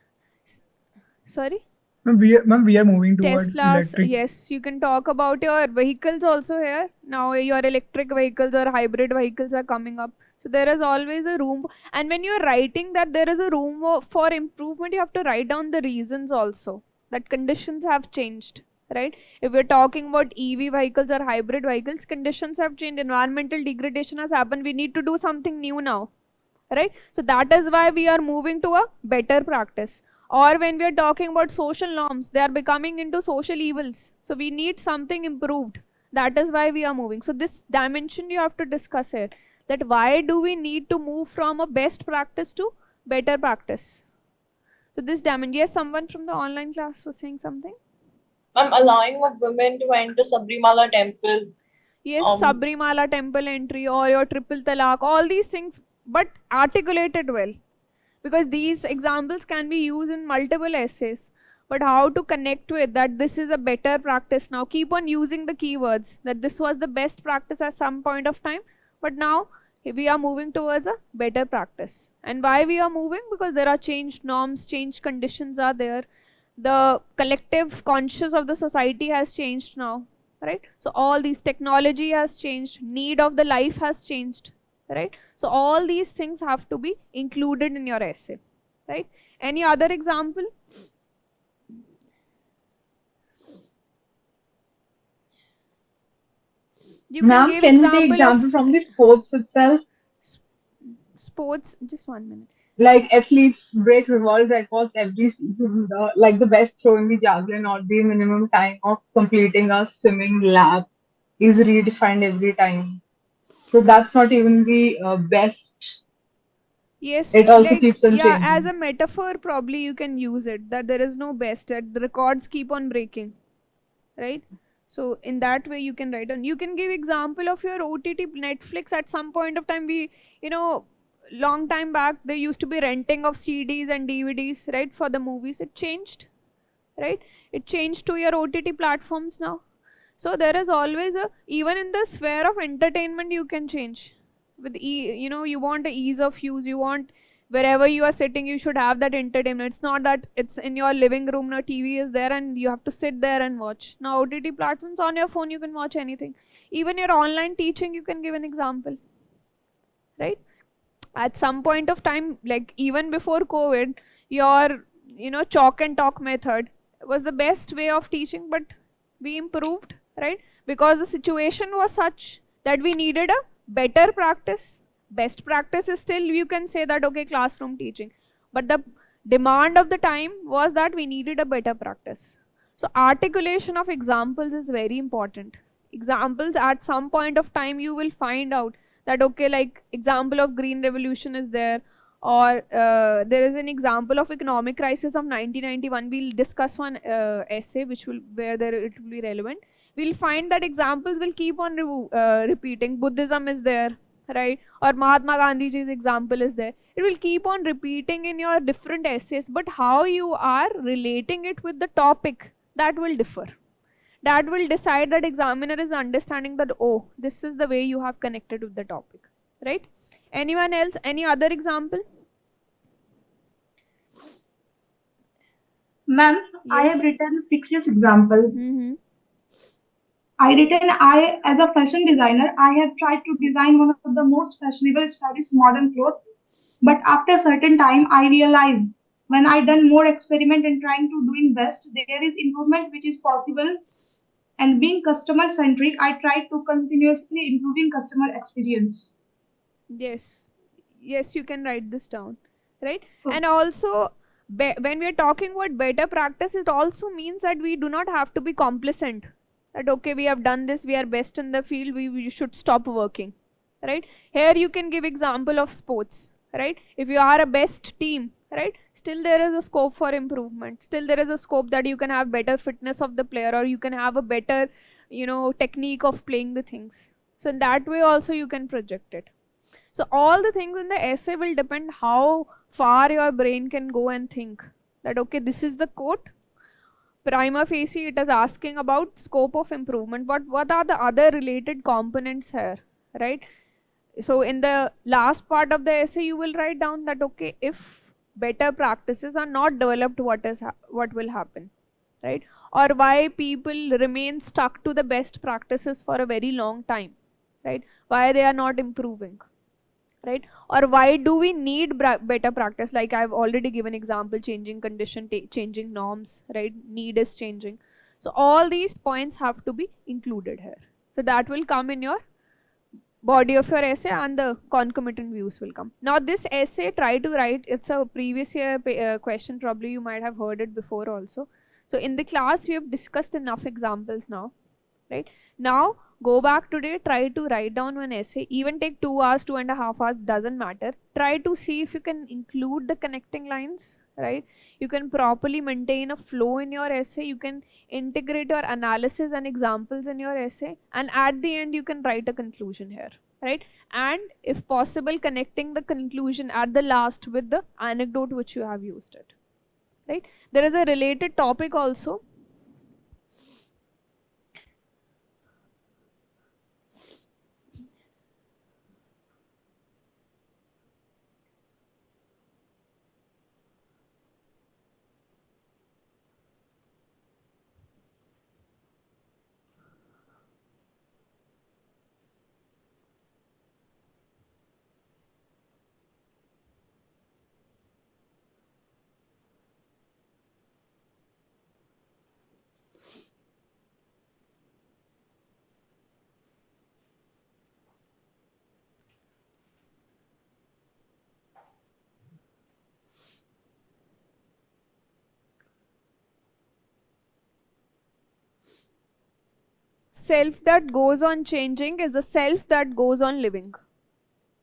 Sorry? Ma'am, we are moving towards Teslas, electric. yes, you can talk about your vehicles also here. Now your electric vehicles or hybrid vehicles are coming up. So there is always a room. And when you're writing that there is a room for improvement, you have to write down the reasons also. That conditions have changed, right? If we're talking about EV vehicles or hybrid vehicles, conditions have changed. Environmental degradation has happened. We need to do something new now, right? So that is why we are moving to a better practice. Or when we are talking about social norms, they are becoming into social evils. So we need something improved. That is why we are moving. So this dimension you have to discuss here. That why do we need to move from a best practice to better practice? So this dimension, yes, someone from the online class was saying something. Allowing of women to enter Sabrimala temple. Yes, Um, Sabrimala temple entry or your triple talaq, all these things, but articulated well. Because these examples can be used in multiple essays. But how to connect with that this is a better practice now. Keep on using the keywords that this was the best practice at some point of time, but now we are moving towards a better practice. And why we are moving? Because there are changed norms, changed conditions are there. The collective conscious of the society has changed now, right? So all these technology has changed, need of the life has changed, right? So all these things have to be included in your essay, right? Any other example? You Ma'am, give can we take example example of from the sports itself? sports. Just 1 minute. Like athletes break revolve records every season. Like the best throw in the javelin or the minimum time of completing a swimming lap is redefined every time. So that's not even the best. Yes, It also like, keeps on yeah, as changing. a metaphor, probably you can use it that there is no best, that the records keep on breaking, right? So in that way you can write on. You can give example of your OTT Netflix. At some point of time, we, long time back there used to be renting of CDs and DVDs, right, for the movies. It changed, right? It changed to your OTT platforms now. So there is always a, even in the sphere of entertainment you can change with you want a ease of use, you want wherever you are sitting you should have that entertainment. It's not that it's in your living room, no TV is there and you have to sit there and watch. Now OTT platforms, on your phone you can watch anything. Even your online teaching, you can give an example, right? At some point of time, like even before COVID, your chalk and talk method was the best way of teaching, but we improved, right? Because the situation was such that we needed a better practice. Best practice is still, you can say that, okay, classroom teaching, but the demand of the time was that we needed a better practice. So articulation of examples is very important. Examples, at some point of time you will find out that, okay, like example of green revolution is there, or there is an example of economic crisis of 1991. We'll discuss one essay which will, where there it will be relevant. We'll find that examples will keep on repeating. Buddhism is there, right? Or Mahatma Gandhi ji's example is there. It will keep on repeating in your different essays, but how you are relating it with the topic, that will differ. That will decide, that examiner is understanding that, oh, this is the way you have connected with the topic, right? Anyone else? Any other example? Ma'am, I Yes. have written fixes example. Mm-hmm. I, as a fashion designer, I have tried to design one of the most fashionable, stylish modern clothes. But after a certain time, I realize when I done more experiment and trying to doing best, there is improvement which is possible And being customer centric, I try to continuously improving customer experience. Yes, yes, you can write this down, right? Okay. And also, when we are talking about better practice, it also means that we do not have to be complacent. That okay, we have done this, we are best in the field, we should stop working, right? Here you can give example of sports, right? If you are a best team, right? Still there is a scope for improvement. Still there is a scope that you can have better fitness of the player, or you can have a better, technique of playing the things. So in that way also you can project it. So all the things in the essay will depend how far your brain can go and think that okay, this is the quote. Prima facie it is asking about scope of improvement, but what are the other related components here, right? So in the last part of the essay you will write down that okay, if better practices are not developed, what will happen, right? Or why people remain stuck to the best practices for a very long time, right? Why they are not improving, right? Or why do we need better practice? Like I've already given example, changing condition, changing norms, right? Need is changing. So all these points have to be included here. So that will come in your body of your essay, and the concomitant views will come. Now this essay, try to write, it's a previous year question, probably you might have heard it before also. So in the class we have discussed enough examples now, right? Now go back today, try to write down one essay, even take 2 hours, 2.5 hours, doesn't matter. Try to see if you can include the connecting lines, right? You can properly maintain a flow in your essay, you can integrate your analysis and examples in your essay, and at the end you can write a conclusion here, right? And if possible, connecting the conclusion at the last with the anecdote which you have used it, right? There is a related topic also. Self that goes on changing is a self that goes on living,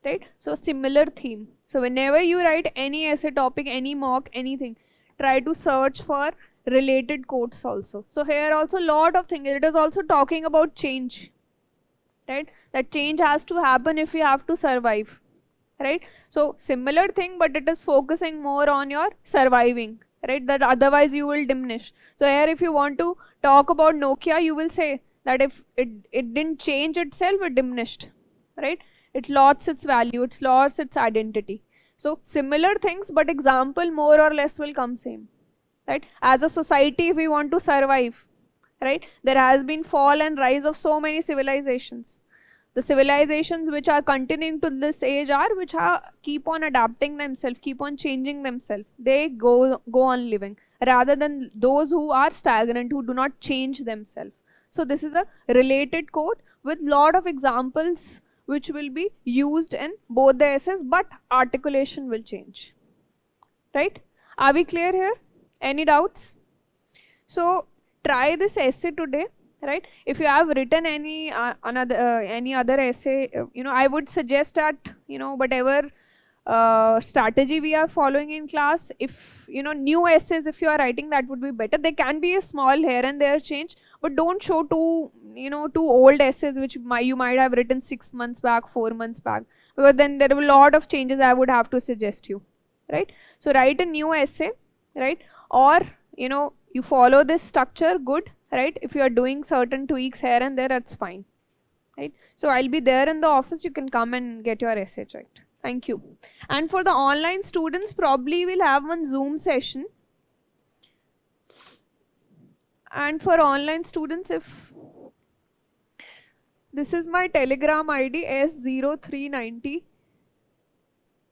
right? So similar theme. So whenever you write any essay topic, any mock, anything, try to search for related quotes also. So here also lot of things, it is also talking about change, right? That change has to happen if you have to survive, right? So similar thing, but it is focusing more on your surviving, right? That otherwise you will diminish. So here if you want to talk about Nokia, you will say that if it didn't change itself, it diminished, right? It lost its value, it lost its identity. So similar things, but example more or less will come same, right? As a society, if we want to survive, right, there has been fall and rise of so many civilizations. The civilizations which are continuing to this age are which are keep on adapting themselves, keep on changing themselves. They go on living, rather than those who are stagnant, who do not change themselves. So this is a related quote with lot of examples which will be used in both the essays, but articulation will change, right? Are we clear here? Any doubts? So try this essay today, right? If you have written any other essay, I would suggest that whatever strategy we are following in class, if new essays, if you are writing, that would be better. There can be a small here and there change, but don't show too old essays which you might have written 6 months back, 4 months back, because then there will be a lot of changes I would have to suggest you, right? So write a new essay, right? Or you follow this structure, good, right? If you are doing certain tweaks here and there, that's fine, right? So I'll be there in the office, you can come and get your essay checked. Thank you. And for the online students, probably we'll have one Zoom session. And for online students, if this is my Telegram ID, S0390,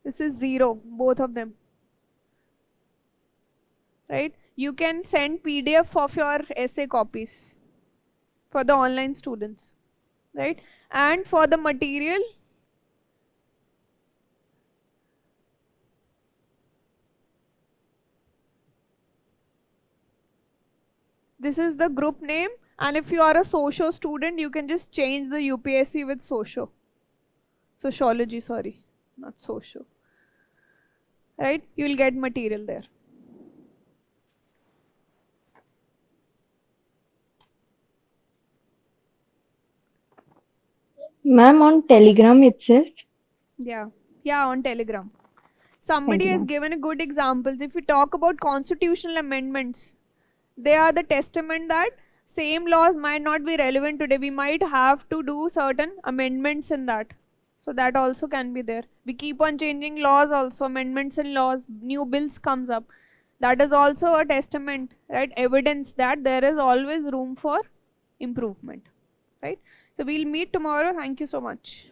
this is 0, both of them, right? You can send PDF of your essay copies, for the online students, right? And for the material, this is the group name, and if you are a socio student, you can just change the UPSC with sociology, sorry, not socio, right? You will get material there. Ma'am, on Telegram itself. Yeah, on Telegram. Somebody Thank you, has ma'am. given a good examples. If we talk about constitutional amendments, they are the testament that same laws might not be relevant today. We might have to do certain amendments in that. So that also can be there. We keep on changing laws also, amendments in laws, new bills comes up. That is also a testament, right? Evidence that there is always room for improvement, right? So we'll meet tomorrow. Thank you so much.